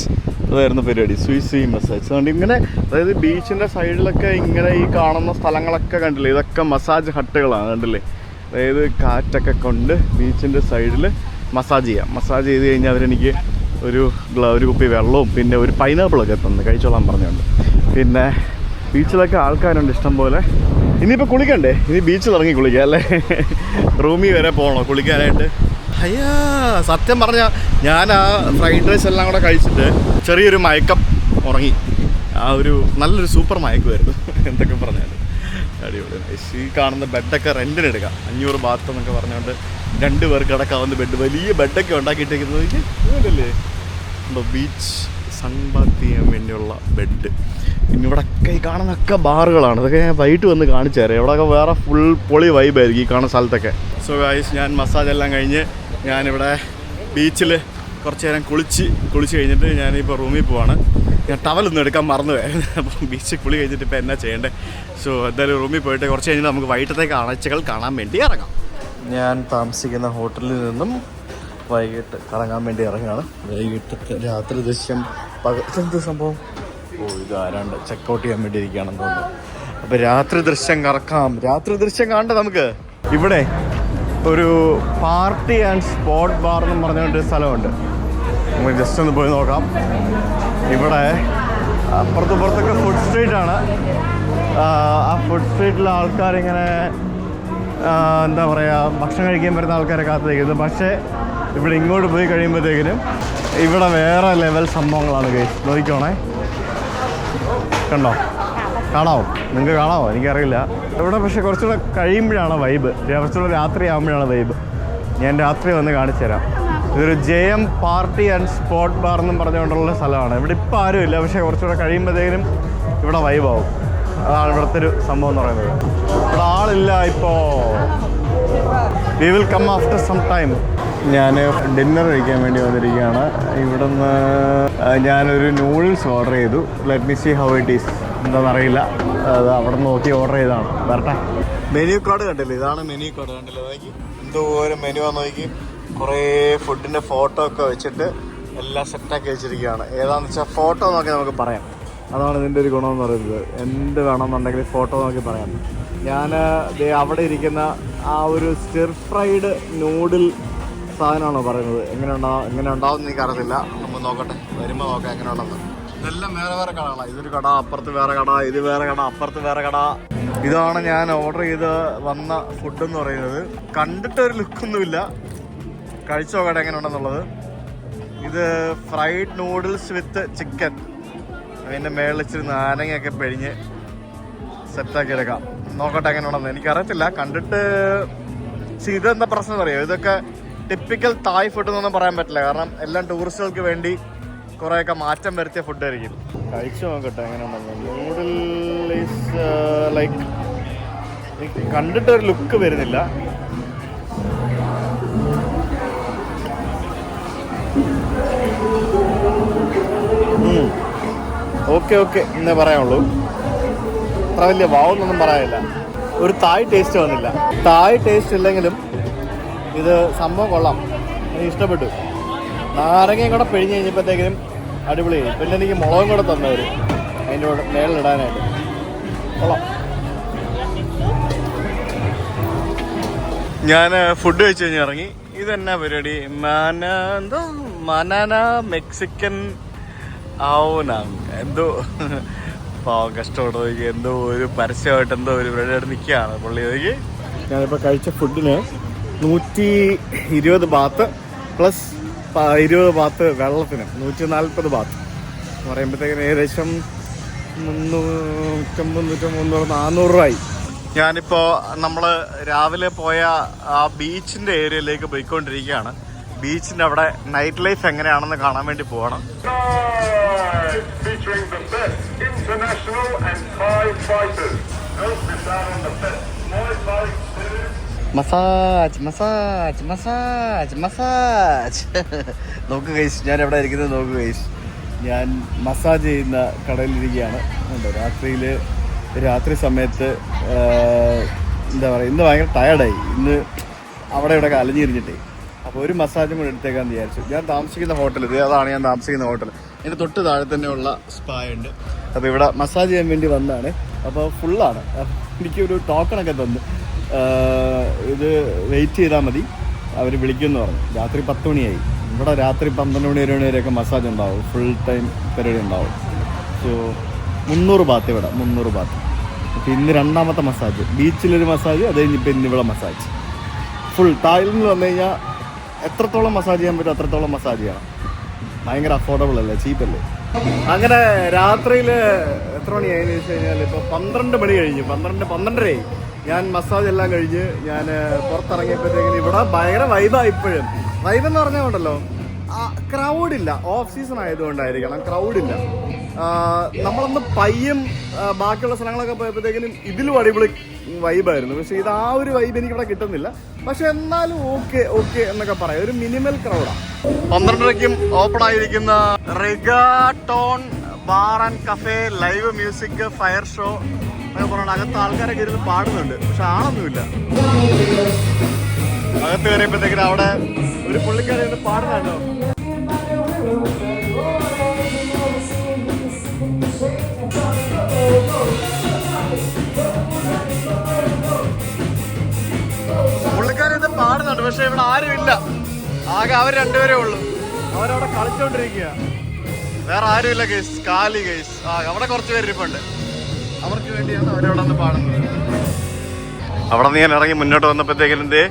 അതായിരുന്നു പരിപാടി, സുയി മസാജ്. അതുകൊണ്ട് ഇങ്ങനെ, അതായത് ബീച്ചിൻ്റെ സൈഡിലൊക്കെ ഇങ്ങനെ ഈ കാണുന്ന സ്ഥലങ്ങളൊക്കെ കണ്ടില്ലേ, ഇതൊക്കെ മസാജ് ഹട്ടുകളാണ്. കണ്ടില്ലേ, അതായത് കാറ്റൊക്കെ കൊണ്ട് ബീച്ചിൻ്റെ സൈഡിൽ മസാജ് ചെയ്യാം. മസാജ് ചെയ്ത് കഴിഞ്ഞാൽ അവരെനിക്ക് ഒരു കുപ്പി വെള്ളവും പിന്നെ ഒരു പൈനാപ്പിളൊക്കെ തന്നു കഴിച്ചോളാൻ പറഞ്ഞുകൊണ്ട്. പിന്നെ ബീച്ചിലൊക്കെ ആൾക്കാരുണ്ട് ഇഷ്ടം പോലെ. ഇനിയിപ്പോൾ കുളിക്കണ്ടേ? ഇനി ബീച്ചിൽ ഇറങ്ങി കുളിക്കാം അല്ലേ? റൂമിൽ വരെ പോകണോ കുളിക്കാനായിട്ട്? അയ്യാ, സത്യം പറഞ്ഞാൽ ഞാൻ ആ ഫ്രൈഡ് റൈസ് എല്ലാം കൂടെ കഴിച്ചിട്ട് ചെറിയൊരു മയക്കം ഉറങ്ങി. ഒരു നല്ലൊരു സൂപ്പർ മയക്കമായിരുന്നു. എന്തൊക്കെ പറഞ്ഞാൽ അടിപൊളി. ഈ കാണുന്ന ബെഡൊക്കെ റെൻറ്റിനെടുക്കാം. 500 ബാത്ത് എന്നൊക്കെ പറഞ്ഞുകൊണ്ട് 2 പേർക്ക് കിടക്കാവുന്ന ബെഡ്, വലിയ ബെഡൊക്കെ ഉണ്ടാക്കിയിട്ടേക്കുന്നത് ഇതല്ലേ. ബീച്ച് സൺബാത്ത് ചെയ്യാൻ വേണ്ടിയുള്ള ബെഡ്. പിന്നെ ഇവിടെയൊക്കെ ഈ കാണുന്നൊക്കെ ബാറുകളാണ്. അതൊക്കെ ഞാൻ വൈകിട്ട് വന്ന് കാണിച്ചു തരാം. ഇവിടെയൊക്കെ വേറെ ഫുൾ പൊളി വൈബായിരിക്കും ഈ കാണുന്ന സ്ഥലത്തൊക്കെ. സോ ഗൈസ്, ഞാൻ മസാജ് എല്ലാം കഴിഞ്ഞ് ഞാനിവിടെ ബീച്ചിൽ കുറച്ച് നേരം കുളിച്ച് കഴിഞ്ഞിട്ട് ഞാനിപ്പോൾ റൂമിൽ പോവാണ്. ഞാൻ ടവലൊന്നും എടുക്കാൻ മറന്നുപോയായിരുന്നു. അപ്പം ബീച്ചിൽ കുളി കഴിഞ്ഞിട്ട് ഇപ്പോൾ എന്നാ ചെയ്യേണ്ടത്? സോ എന്തായാലും റൂമിൽ പോയിട്ട് കുറച്ച് കഴിഞ്ഞിട്ട് നമുക്ക് വൈകിട്ടത്തെ കാഴ്ചകൾ കാണാൻ വേണ്ടി ഇറങ്ങാം. ഞാൻ താമസിക്കുന്ന ഹോട്ടലിൽ നിന്നും വൈകിട്ട് കറങ്ങാൻ വേണ്ടി ഇറങ്ങുകയാണ്. വൈകിട്ടത്തെ രാത്രി ദൃശ്യം എന്ത് സംഭവം? ഇത് ആരാണ്ട് ചെക്കൗട്ട് ചെയ്യാൻ വേണ്ടി ഇരിക്കുകയാണെന്ന് തോന്നുന്നു. അപ്പോൾ രാത്രി ദൃശ്യം കറക്കാം. രാത്രി ദൃശ്യം കാണണ്ടേ നമുക്ക്? ഇവിടെ ഒരു പാർട്ടി ആൻഡ് സ്പോട്ട് ബാർ എന്ന് പറഞ്ഞുകൊണ്ട് സ്ഥലമുണ്ട്. നമുക്ക് ജസ്റ്റ് ഒന്ന് പോയി നോക്കാം. ഇവിടെ അപ്പുറത്തൊക്കെ ഫുഡ് സ്ട്രീറ്റാണ്. ആ ഫുഡ് സ്ട്രീറ്റിലെ ആൾക്കാരിങ്ങനെ എന്താ പറയുക, ഭക്ഷണം കഴിക്കാൻ വരുന്ന ആൾക്കാരെ കാത്തിരിക്കുന്നത്. പക്ഷേ ഇവിടെ ഇങ്ങോട്ട് പോയി കഴിയുമ്പോഴത്തേക്കിനും ഇവിടെ വേറെ ലെവൽ സംഭവങ്ങളാണ് ഗൈസ്. നോക്കിക്കോണേ, കണ്ടോ? കാണാമോ? നിങ്ങൾക്ക് കാണാമോ? എനിക്കറിയില്ല. ഇവിടെ പക്ഷേ കുറച്ചുകൂടെ കഴിയുമ്പോഴാണ് വൈബ്. കുറച്ചുകൂടെ രാത്രി ആകുമ്പോഴാണ് വൈബ്. ഞാൻ രാത്രി വന്ന് കാണിച്ചു തരാം. ഇതൊരു JM party and spot bar എന്നും പറഞ്ഞുകൊണ്ടുള്ള സ്ഥലമാണ്. ഇവിടെ ഇപ്പോൾ ആരുമില്ല, പക്ഷേ കുറച്ചുകൂടെ കഴിയുമ്പോഴത്തേക്കും ഇവിടെ വൈബാവും. അതാണ് ഇവിടുത്തെ ഒരു സംഭവം എന്ന് പറയുന്നത്. ഇവിടെ ആളില്ല ഇപ്പോൾ. We will come after some time. ഞാൻ ഡിന്നർ കഴിക്കാൻ വേണ്ടി വന്നിരിക്കുകയാണ്. ഇവിടുന്ന് ഞാനൊരു നൂഡിൽസ് ഓർഡർ ചെയ്തു. Let me see how it is. എന്താണെന്നറിയില്ല, അത് അവിടെ നോക്കി ഓർഡർ ചെയ്തതാണ്. വരട്ടെ. മെനു കാർഡ് കണ്ടില്ലേ? ഇതാണ് മെനു കാർഡ്. കണ്ടില്ലേ? നോക്കി എന്തോരം മെനു ആണെന്ന് നോക്കി. കുറേ ഫുഡിൻ്റെ ഫോട്ടോ ഒക്കെ വെച്ചിട്ട് എല്ലാം സെറ്റാക്കി വെച്ചിരിക്കുകയാണ്. ഏതാണെന്ന് വെച്ചാൽ ഫോട്ടോ നോക്കി നമുക്ക് പറയാം. അതാണ് ഇതിൻ്റെ ഒരു ഗുണമെന്ന് പറയുന്നത്. എന്ത് വേണമെന്നുണ്ടെങ്കിൽ ഫോട്ടോ നോക്കി പറയാം. ഞാൻ അവിടെ ഇരിക്കുന്ന ആ ഒരു സ്റ്റിർ ഫ്രൈഡ് നൂഡിൽ സാധനമാണോ പറയുന്നത്? എങ്ങനെ ഉണ്ടാവും എന്ന് എനിക്കറിയില്ല. നമ്മൾ നോക്കട്ടെ, വരുമ്പോൾ നോക്കാം എങ്ങനെ ഉണ്ടെന്ന്. ഇതെല്ലാം വേറെ കടകളാണ്. ഇതൊരു കട, അപ്പുറത്ത് വേറെ കട, ഇത് വേറെ കട, അപ്പുറത്ത് വേറെ കട. ഇതാണ് ഞാൻ ഓർഡർ ചെയ്ത് വന്ന ഫുഡെന്ന് പറയുന്നത്. കണ്ടിട്ടൊരു ലുക്കൊന്നുമില്ല. കഴിച്ചു നോക്കട്ടെ എങ്ങനെ ഉണ്ടെന്നുള്ളത്. ഇത് ഫ്രൈഡ് നൂഡിൽസ് വിത്ത് ചിക്കൻ. അതിൻ്റെ മേളിൽ ഇച്ചിരി നാരങ്ങയൊക്കെ പിഴിഞ്ഞ് സെറ്റാക്കി എടുക്കാം. നോക്കട്ടെ എങ്ങനെ ഉണ്ടെന്ന്. എനിക്കറിയത്തില്ല. കണ്ടിട്ട് ഇതെന്താ പ്രശ്നം അറിയാം, ഇതൊക്കെ ടിപ്പിക്കൽ തായ് ഫുഡ് എന്നൊന്നും പറയാൻ പറ്റില്ല. കാരണം എല്ലാം ടൂറിസ്റ്റുകൾക്ക് വേണ്ടി കുറേയൊക്കെ മാറ്റം വരുത്തിയ ഫുഡായിരിക്കും. കഴിച്ചു നോക്കട്ടെ എങ്ങനെ ഉണ്ടെന്ന്. നൂഡിൽ ഈസ് ലൈക്ക് കണ്ടിട്ടൊരു ലുക്ക് വരുന്നില്ല. ഓക്കെ ഓക്കെ എന്നേ പറയാനുള്ളൂ. അത്ര വലിയ വാവൊന്നും പറയാനില്ല. ഒരു തായ് ടേസ്റ്റ് വന്നില്ല. തായ് ടേസ്റ്റ് ഇല്ലെങ്കിലും ഇത് സംഭവം കൊള്ളാം, എനിക്ക് ഇഷ്ടപ്പെട്ടു. നാരങ്ങയും കൂടെ പിഴിഞ്ഞ് കഴിഞ്ഞപ്പോഴത്തേക്കിനും അടിപൊളിയായി. പിന്നെ എനിക്ക് മുളകും കൂടെ തന്നവർ അതിൻ്റെ കൂടെ മേളിലിടാനായിട്ട്. കൊള്ളാം. ഞാൻ ഫുഡ് കഴിച്ച് കഴിഞ്ഞ് ഇറങ്ങി. ഇതെന്നാ പരിപാടി? എന്തോ മനാന മെക്സിക്കൻ എന്തോ പാവം കഷ്ടപ്പെട്ടോ. എന്തോ ഒരു പരസ്യമായിട്ട് എന്തോ ഒരു പരിപാടി നിൽക്കുകയാണ് പുള്ളിയേക്ക്. ഞാനിപ്പോൾ കഴിച്ച ഫുഡിന് 120 ബാത്ത് പ്ലസ് 20 ബാത്ത് വെള്ളത്തിന് 140 ബാത്ത് എന്ന് പറയുമ്പോഴത്തേക്കിന് ഏകദേശം 300-400 രൂപയായി. ഞാനിപ്പോൾ നമ്മൾ രാവിലെ പോയ ആ ബീച്ചിൻ്റെ ഏരിയയിലേക്ക് പോയിക്കൊണ്ടിരിക്കുകയാണ്. ബീച്ചിൻ്റെ അവിടെ നൈറ്റ് ലൈഫ് എങ്ങനെയാണെന്ന് കാണാൻ വേണ്ടി പോകണം. Massage massage massage massage. നോക്ക് ഗൈസ്, ഞാൻ എവിടെ ഇരിക്കുന്നത് നോക്ക് ഗൈസ്. ഞാൻ മസാജ് ചെയ്യുന്ന കടയിലിരിക്കുകയാണ്. രാത്രി സമയത്ത് എന്താ പറയുക, ഇന്ന് ഭയങ്കര ടയർഡായി. ഇന്ന് അവിടെ ഇവിടെ അലഞ്ഞിരിഞ്ഞിട്ടേ. അപ്പോൾ ഒരു മസാജും കൂടെ എടുത്തേക്കാന്ന് വിചാരിച്ചു. ഞാൻ താമസിക്കുന്ന ഹോട്ടൽ ഇത്, അതാണ് ഞാൻ താമസിക്കുന്ന ഹോട്ടൽ. ഇതിൻ്റെ തൊട്ട് താഴെ തന്നെയുള്ള സ്പാ ഉണ്ട്. അപ്പോൾ ഇവിടെ മസാജ് ചെയ്യാൻ വേണ്ടി വന്നതാണ്. അപ്പോൾ ഫുള്ളാണ്. എനിക്കൊരു ടോക്കണൊക്കെ തന്നു, ഇത് വെയിറ്റ് ചെയ്താൽ മതി, അവർ വിളിക്കുമെന്ന് പറഞ്ഞു. രാത്രി 10 മണിയായി. ഇവിടെ രാത്രി 12 മണി 1 മണി വരെയൊക്കെ മസാജ് ഉണ്ടാവും, ഫുൾ ടൈം പരിപാടി ഉണ്ടാവും. സോ 300 ബാത്ത് ഇവിടെ, 300 ബാത്ത്. അപ്പോൾ ഇന്ന് 2ാമത്തെ മസാജ്. ബീച്ചിലൊരു മസാജ്, അത് കഴിഞ്ഞിപ്പോൾ ഇന്നിവിടെ മസാജ്. ഫുൾ തായ്ലൻഡിൽ വന്നു കഴിഞ്ഞാൽ എത്രത്തോളം മസാജ് ചെയ്യാൻ പറ്റും അത്രത്തോളം മസാജ് ചെയ്യണം. ഭയങ്കര അഫോർഡബിൾ അല്ലേ, ചീപ്പല്ലേ. അങ്ങനെ രാത്രിയിൽ എത്ര മണിയായെന്ന് വെച്ച് കഴിഞ്ഞാൽ ഇപ്പോൾ 12 മണി കഴിഞ്ഞു. 12-12:30 ഞാൻ മസാജ് എല്ലാം കഴിഞ്ഞ് ഞാൻ പുറത്തിറങ്ങിയപ്പോഴത്തേക്കിന് ഇവിടെ ഭയങ്കര വൈബാണ്. ഇപ്പോഴും വൈബെന്ന് പറഞ്ഞാൽ ഉണ്ടല്ലോ, ക്രൗഡില്ല. Off season ആയതുകൊണ്ടായിരിക്കണം ക്രൗഡില്ല. നമ്മളൊന്ന് പയ്യും ബാക്കിയുള്ള സ്ഥലങ്ങളൊക്കെ പോയപ്പോഴത്തേക്കിനും ഇതിലും അടിപൊളി വൈബായിരുന്നു. പക്ഷെ ഇത് ആ ഒരു വൈബ് എനിക്കിവിടെ കിട്ടുന്നില്ല. പക്ഷെ എന്നാലും ഓക്കെ ഓക്കെ എന്നൊക്കെ പറയാം. ഒരു മിനിമൽ ക്രൗഡാണ്. 12:30 ഓപ്പൺ ആയിരിക്കുന്ന Rigatoni bar and cafe, live music, fire show എന്നൊക്കെ പറഞ്ഞാൽ അകത്ത് ആൾക്കാരൊക്കെ ഇരുന്ന് പാടുന്നുണ്ട്. പക്ഷെ ആളൊന്നുമില്ല. അകത്ത് കയറിയപ്പോഴത്തേക്കിനും അവിടെ ഒരു പുള്ളിക്കാരി പാടുന്നുണ്ടോ. പുള്ളിക്കാരിത് പാടുന്നുണ്ട്, പക്ഷെ ഇവിടെ ആരുമില്ല. ആകെ അവർ 2 പേരേ ഉള്ളൂ. അവരവിടെ കളിച്ചോണ്ടിരിക്കുക, വേറെ ആരുമില്ല ഗൈസ്. കാലി ഗൈസ്. അവിടെ കുറച്ച് പേര് ഇരിപ്പുണ്ട്. അവർക്ക് വേണ്ടിയാണ് അവരവിടെ നിന്ന് പാടുന്നത്. അവിടെ നിന്ന് ഞാൻ ഇറങ്ങി മുന്നോട്ട് വന്നപ്പോഴത്തേക്കും ഇത്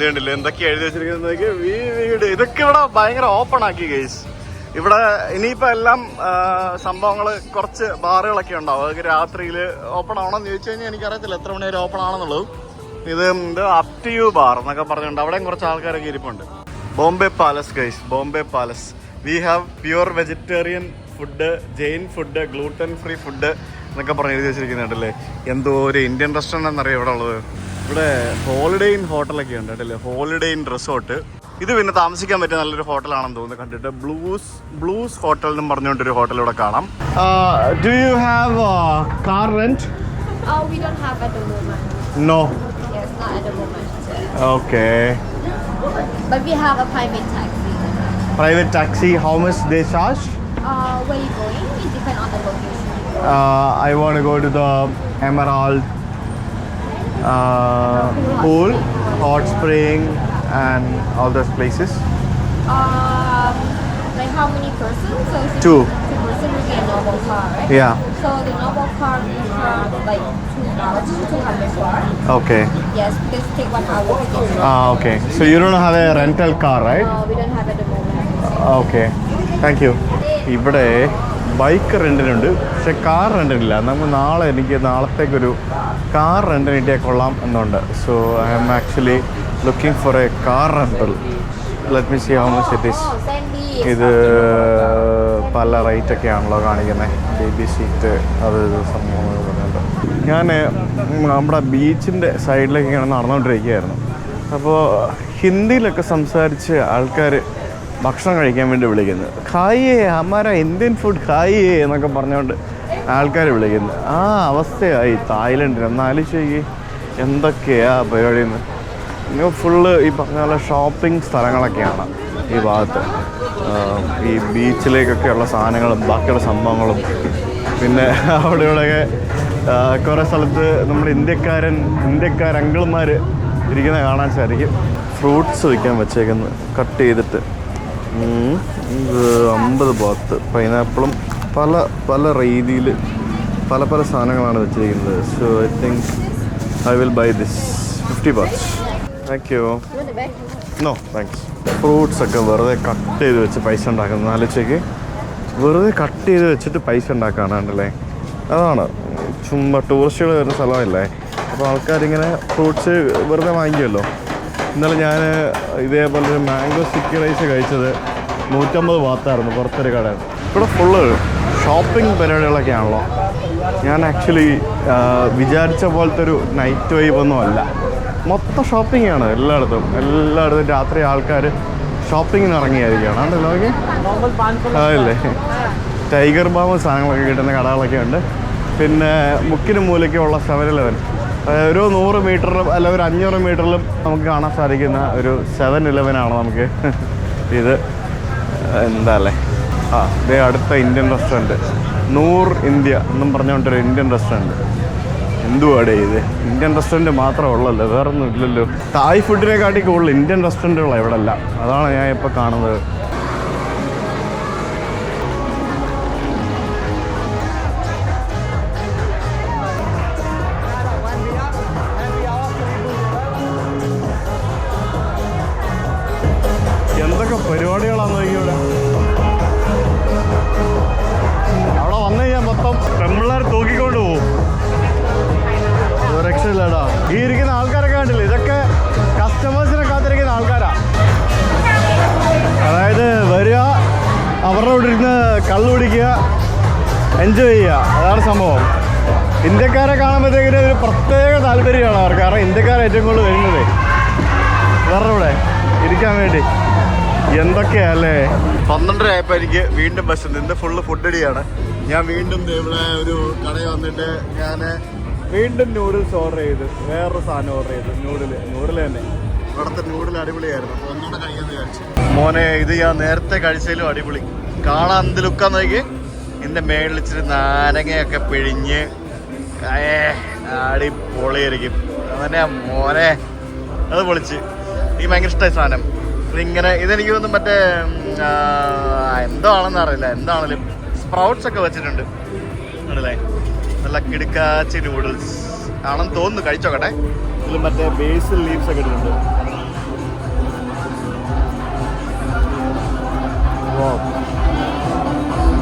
കണ്ടില്ലേ എന്തൊക്കെയാണ് എഴുതി വെച്ചിരിക്കുന്നത്. വീട് ഇതൊക്കെ ഇവിടെ ഭയങ്കര ഓപ്പൺ ആക്കി ഗൈസ്. ഇവിടെ ഇനിയിപ്പോൾ എല്ലാം സംഭവങ്ങൾ, കുറച്ച് ബാറുകളൊക്കെ ഉണ്ടാവും. അതൊക്കെ രാത്രിയിൽ ഓപ്പൺ ആവണമെന്ന് ചോദിച്ചു കഴിഞ്ഞാൽ എനിക്കറിയത്തില്ല എത്ര മണി വരെ ഓപ്പൺ ആണെന്നുള്ളത്. ഇത് അപ് ടു യു ബാർ എന്നൊക്കെ പറഞ്ഞുകൊണ്ട് അവിടെയും കുറച്ച് ആൾക്കാരൊക്കെ ഇരിപ്പുണ്ട്. Bombay palace guys, Bombay palace. We have pure vegetarian food, Jain food, gluten free food എന്നൊക്കെ പറഞ്ഞ് എഴുതി വെച്ചിരിക്കുന്നുണ്ടല്ലേ. എന്തോ ഒരു ഇന്ത്യൻ റെസ്റ്റോറൻ്റ് എന്നറിയാം ഇവിടെ ഉള്ളത്. ഇവിടെ ഹോളിഡേ ഇൻ ഹോട്ടലൊക്കെ ഉണ്ട് കേട്ടല്ലേ, ഹോളിഡേ ഇൻ റിസോർട്ട്. ഇത് പിന്നെ താമസിക്കാൻ പറ്റിയ നല്ലൊരു ഹോട്ടലാണെന്ന് തോന്നുന്നു കണ്ടിട്ട്. ബ്ലൂസ് ഹോട്ടൽ എന്നും പറഞ്ഞുകൊണ്ടൊരു ഹോട്ടൽ ഇവിടെ കാണാം. Do you have car rent? We don't have at the moment. No. Yes, not at the moment. Okay. But we have a private taxi. Private taxi, how much they charge? Where you going? It depends on the location. I want to go to the Emerald pool, hot spring and all those places. Like how many persons? So if 2. 2 person will be a normal car, right? Yeah. So the normal car will have like 200 car. Okay. Yes, because it take 1 hour to get there. Okay. So you don't have a rental car, right? No, we don't have at the moment. Okay. Thank you. ഇവിടെ ബൈക്ക് റെൻറ്റിനുണ്ട്, പക്ഷെ കാർ റെൻറ്റിനില്ല. നമുക്ക് നാളത്തേക്കൊരു കാർ റെൻറ്റിന് കിട്ടിയാൽ കൊള്ളാം എന്നുണ്ട്. So I am actually looking for a car rental. Let me see how much it is. ഇത് പല റേറ്റൊക്കെ ആണല്ലോ കാണിക്കുന്നത്. ബേബി സീറ്റ് അത് സംഭവങ്ങൾ പറഞ്ഞിട്ട് ഞാൻ നമ്മുടെ ബീച്ചിൻ്റെ സൈഡിലേക്കൊക്കെയാണ് നടന്നുകൊണ്ടിരിക്കുകയായിരുന്നു. അപ്പോൾ ഹിന്ദിയിലൊക്കെ സംസാരിച്ച് ആൾക്കാർ ഭക്ഷണം കഴിക്കാൻ വേണ്ടി വിളിക്കുന്നത്. ഖായേ ഹമാര ഇന്ത്യൻ ഫുഡ് ഖായേ എന്നൊക്കെ പറഞ്ഞുകൊണ്ട് ആൾക്കാർ വിളിക്കുന്നത്. ആ അവസ്ഥയായി തായ്ലൻഡിൽ. എന്നാലോചിച്ച് എന്തൊക്കെയാ പരിപാടിയെന്ന്. ഫുള്ള് ഈ പറഞ്ഞ പോലെ ഷോപ്പിംഗ് സ്ഥലങ്ങളൊക്കെയാണ് ഈ ഭാഗത്ത്. ഈ ബീച്ചിലേക്കൊക്കെയുള്ള സാധനങ്ങളും ബാക്കിയുള്ള സംഭവങ്ങളും. പിന്നെ അവിടെ ഇവിടെയൊക്കെ കുറേ സ്ഥലത്ത് നമ്മുടെ ഇന്ത്യക്കാർ അങ്കിൾമാർ ഇരിക്കുന്നത് കാണാൻ സാധിക്കും. ഫ്രൂട്ട്സ് വയ്ക്കാൻ വെച്ചേക്കുന്നത് കട്ട് ചെയ്തിട്ട്. ഇത് 50 ബാത്ത്. പൈനാപ്പിളും പല രീതിയിൽ പല സാധനങ്ങളാണ് വെച്ചിരിക്കുന്നത്. So I think I will buy this 50 baht. Thank you. No thanks. Fruits ഒക്കെ വെറുതെ കട്ട് ചെയ്ത് വെച്ച് പൈസ ഉണ്ടാക്കുന്നത്. ആലോചിക്ക്, വെറുതെ കട്ട് ചെയ്ത് വെച്ചിട്ട് പൈസ ഉണ്ടാക്കാനാണല്ലേ. അതാണ് ചുമ്മാ ടൂറിസ്റ്റുകൾ വരുന്ന സ്ഥലമല്ലേ. അപ്പോൾ ആൾക്കാരിങ്ങനെ ഫ്രൂട്ട്സ് വെറുതെ വാങ്ങിക്കുമല്ലോ. ഇന്നലെ ഞാൻ ഇതേപോലെ ഒരു മാംഗോ സ്റ്റിക്കി റൈസ് കഴിച്ചത് 150 ബാത്തായിരുന്നു പുറത്തൊരു കടയിൽ. ഇവിടെ ഫുള്ള് ഷോപ്പിംഗ് പരിപാടികളൊക്കെ ആണല്ലോ. ഞാൻ ആക്ച്വലി വിചാരിച്ച പോലത്തെ ഒരു നൈറ്റ് വൈബൊന്നും അല്ല. മൊത്തം ഷോപ്പിംഗ് ആണ് എല്ലായിടത്തും രാത്രി ആൾക്കാർ ഷോപ്പിങ്ങിന് ഇറങ്ങിയായിരിക്കുകയാണ്. ആണല്ലോ ഓക്കെ. അതല്ലേ ടൈഗർ ബാം സാധനങ്ങളൊക്കെ കിട്ടുന്ന കടകളൊക്കെ ഉണ്ട്. പിന്നെ മുക്കിന് മൂലയ്ക്കുള്ള 7-Eleven. ഒരു 100 മീറ്ററിലും അല്ല ഒരു 500 മീറ്ററിലും നമുക്ക് കാണാൻ സാധിക്കുന്ന ഒരു 7-Eleven ആണ് നമുക്ക് ഇത്. എന്താ അല്ലേ. ഇതേ അടുത്ത ഇന്ത്യൻ റെസ്റ്റോറൻറ്റ് നൂർ ഇന്ത്യ എന്നും പറഞ്ഞുകൊണ്ടൊരു ഇന്ത്യൻ റെസ്റ്റോറൻറ്റ്. എന്തുവാടേ ഇത്? ഇന്ത്യൻ റെസ്റ്റോറൻറ്റ് മാത്രമേ ഉള്ളല്ലോ, വേറൊന്നും ഇല്ലല്ലോ. തായ് ഫുഡിനെക്കാട്ടി കൂടുതൽ ഇന്ത്യൻ റെസ്റ്റോറൻറ്റുകളാണ് ഇവിടെ അല്ല. അതാണ് ഞാൻ ഇപ്പോൾ കാണുന്നത്. എന്തൊക്കെ പരിപാടികളാണെന്ന് നോക്കിയൂടെ. അവിടെ വന്നു കഴിഞ്ഞാൽ മൊത്തം പെമ്പിള്ളേർ തൂക്കിക്കൊണ്ട് പോകും. രക്ഷയില്ലടാ. ഈ ഇരിക്കുന്ന ആൾക്കാരൊക്കെ കണ്ടില്ലേ, ഇതൊക്കെ കസ്റ്റമേഴ്സിനെ കാത്തിരിക്കുന്ന ആൾക്കാരാ. അതായത് വരിക, അവരുടെ കൂടെ ഇരുന്ന് കള്ളു കുടിക്കുക, എൻജോയ് ചെയ്യുക, അതാണ് സംഭവം. ഇന്ത്യക്കാരെ കാണുമ്പോഴത്തേക്കിന് ഒരു പ്രത്യേക താല്പര്യമാണ് അവർക്ക്. കാരണം ഇന്ത്യക്കാരെ ഏറ്റവും കൂടുതൽ വരുന്നത് വേറെ കൂടെ ഇരിക്കാൻ വേണ്ടി. എന്തൊക്കെയല്ലേ. 12:30 ആയപ്പോൾ എനിക്ക് വീണ്ടും ബസ് നിന്ന് ഫുള്ള് ഫുഡ് അടിയാണ്. ഞാൻ വീണ്ടും ഇവിടെ ഒരു കടയിൽ വന്നിട്ട് ഞാൻ വീണ്ടും നൂഡിൽസ് ഓർഡർ ചെയ്ത് വേറൊരു സാധനം ഓർഡർ ചെയ്തു. നൂഡിൽ തന്നെ. ഇവിടുത്തെ നൂഡിൽ അടിപൊളിയായിരുന്നു. അപ്പോൾ ഒന്നുകൂടെ കഴിക്കാമെന്ന് വിചാരിച്ചു. മോനെ ഇത് ഞാൻ നേരത്തെ കഴിച്ചതിലും അടിപൊളി. കാണാൻ എന്ത് ലുക്കാന്ന് നോക്കി. ഇതിൻ്റെ മേളിൽ ഇച്ചിരി നാരങ്ങയൊക്കെ പിഴിഞ്ഞ് അടിപൊളിയായിരിക്കും. അതന്നെ മോനെ, അത് പൊളിച്ച്. എനിക്ക് ഭയങ്കര ഇഷ്ടമായി സാധനം. ഇതിങ്ങനെ ഇതെനിക്ക് തോന്നുന്നു മറ്റേ എന്തോ ആണെന്ന് അറിയില്ല. എന്താണെങ്കിലും സ്പ്രൗട്ട്സ് ഒക്കെ വെച്ചിട്ടുണ്ട് ആണല്ലേ. നല്ല കിടുക്കാച്ചി നൂഡിൽസ് ആണെന്ന് തോന്നുന്നു. കഴിച്ചോക്കട്ടെ. ഇതിൽ മറ്റേ ബേസിൽ ലീവ്സ് ഒക്കെ ഇട്ടിട്ടുണ്ട്.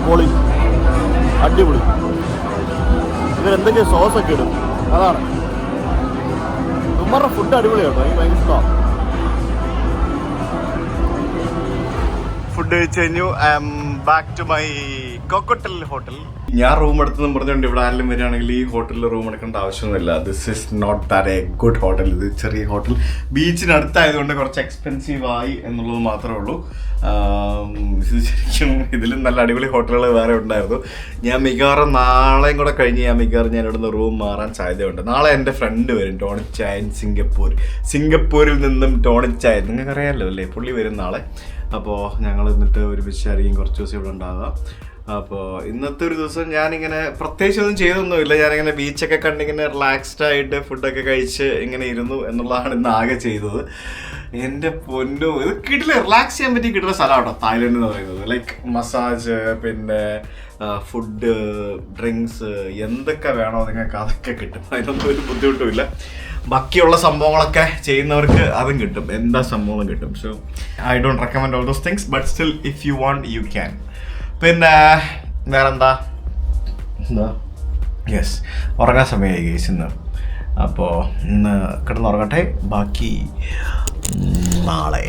പൊളി, അടിപൊളി. ഇതിലെന്തൊക്കെയോ സോസൊക്കെ ഇടും. അതാണ് ഉമ്മറുടെ ഫുഡ് അടിപൊളിയാട്ടോ. എനിക്ക് ഭയങ്കര ഇഷ്ടമാണ്. ഫുഡ് കഴിച്ച് കഴിഞ്ഞു. I am back to my കോക്കോട്ടൽ ഹോട്ടൽ. ഞാൻ റൂം എടുത്തെന്ന് പറഞ്ഞുകൊണ്ട് ഇവിടെ ആരെങ്കിലും വരികയാണെങ്കിൽ ഈ ഹോട്ടലിൽ റൂം എടുക്കേണ്ട ആവശ്യമൊന്നുമില്ല. This is not that a good hotel. ഇത് ചെറിയ ഹോട്ടൽ, ബീച്ചിനടുത്തായതുകൊണ്ട് കുറച്ച് എക്സ്പെൻസീവ് ആയി എന്നുള്ളത് മാത്രമേ ഉള്ളൂ. ഇത് ശരിക്കും ഇതിലും നല്ല അടിപൊളി ഹോട്ടലുകൾ വേറെ ഉണ്ടായിരുന്നു. ഞാൻ മിക്കവാറും നാളെയും കൂടെ കഴിഞ്ഞ് ഞാൻ ഇവിടുന്ന് റൂം മാറാൻ സാധ്യതയുണ്ട്. നാളെ എൻ്റെ ഫ്രണ്ട് വരും, ടോണിച്ചായൻ. സിംഗപ്പൂരിൽ നിന്നും ടോണിച്ചായൻ, നിങ്ങൾക്കറിയാമല്ലോ അല്ലേ, പുള്ളി വരും നാളെ. അപ്പോൾ ഞങ്ങൾ എന്നിട്ട് ഒരുമിച്ചായിരിക്കും കുറച്ച് ദിവസം ഇവിടെ ഉണ്ടാകുക. അപ്പോൾ ഇന്നത്തെ ഒരു ദിവസം ഞാനിങ്ങനെ പ്രത്യേകിച്ചൊന്നും ചെയ്തൊന്നുമില്ല. ഞാനിങ്ങനെ ബീച്ചൊക്കെ കണ്ടിങ്ങനെ റിലാക്സ്ഡ് ആയിട്ട് ഫുഡൊക്കെ കഴിച്ച് ഇങ്ങനെ ഇരുന്നു എന്നുള്ളതാണ് ഇന്ന് ആകെ ചെയ്തത്. എൻ്റെ പൊന്നു, ഇത് കിട്ടില്ല, റിലാക്സ് ചെയ്യാൻ പറ്റി കിട്ടുന്ന സ്ഥലമാണോ തായ്ലൻഡ് എന്ന് പറയുന്നത്. ലൈക്ക് മസാജ്, പിന്നെ ഫുഡ്, ഡ്രിങ്ക്സ്, എന്തൊക്കെ വേണോ നിങ്ങൾക്ക് അതൊക്കെ കിട്ടും. അതിനൊന്നും ഒരു ബുദ്ധിമുട്ടുമില്ല. ബാക്കിയുള്ള സംഭവങ്ങളൊക്കെ ചെയ്യുന്നവർക്ക് അതും കിട്ടും, എന്താ സംഭവങ്ങളും കിട്ടും. So I don't recommend all those things, but still if you want you can. പിന്നെ വേറെന്താ, യെസ്, ഉറങ്ങാൻ സമയമായി ഗൈസ് ഇന്ന്. അപ്പോൾ ഇന്ന് കിടന്നുറങ്ങട്ടെ, ബാക്കി നാളെ.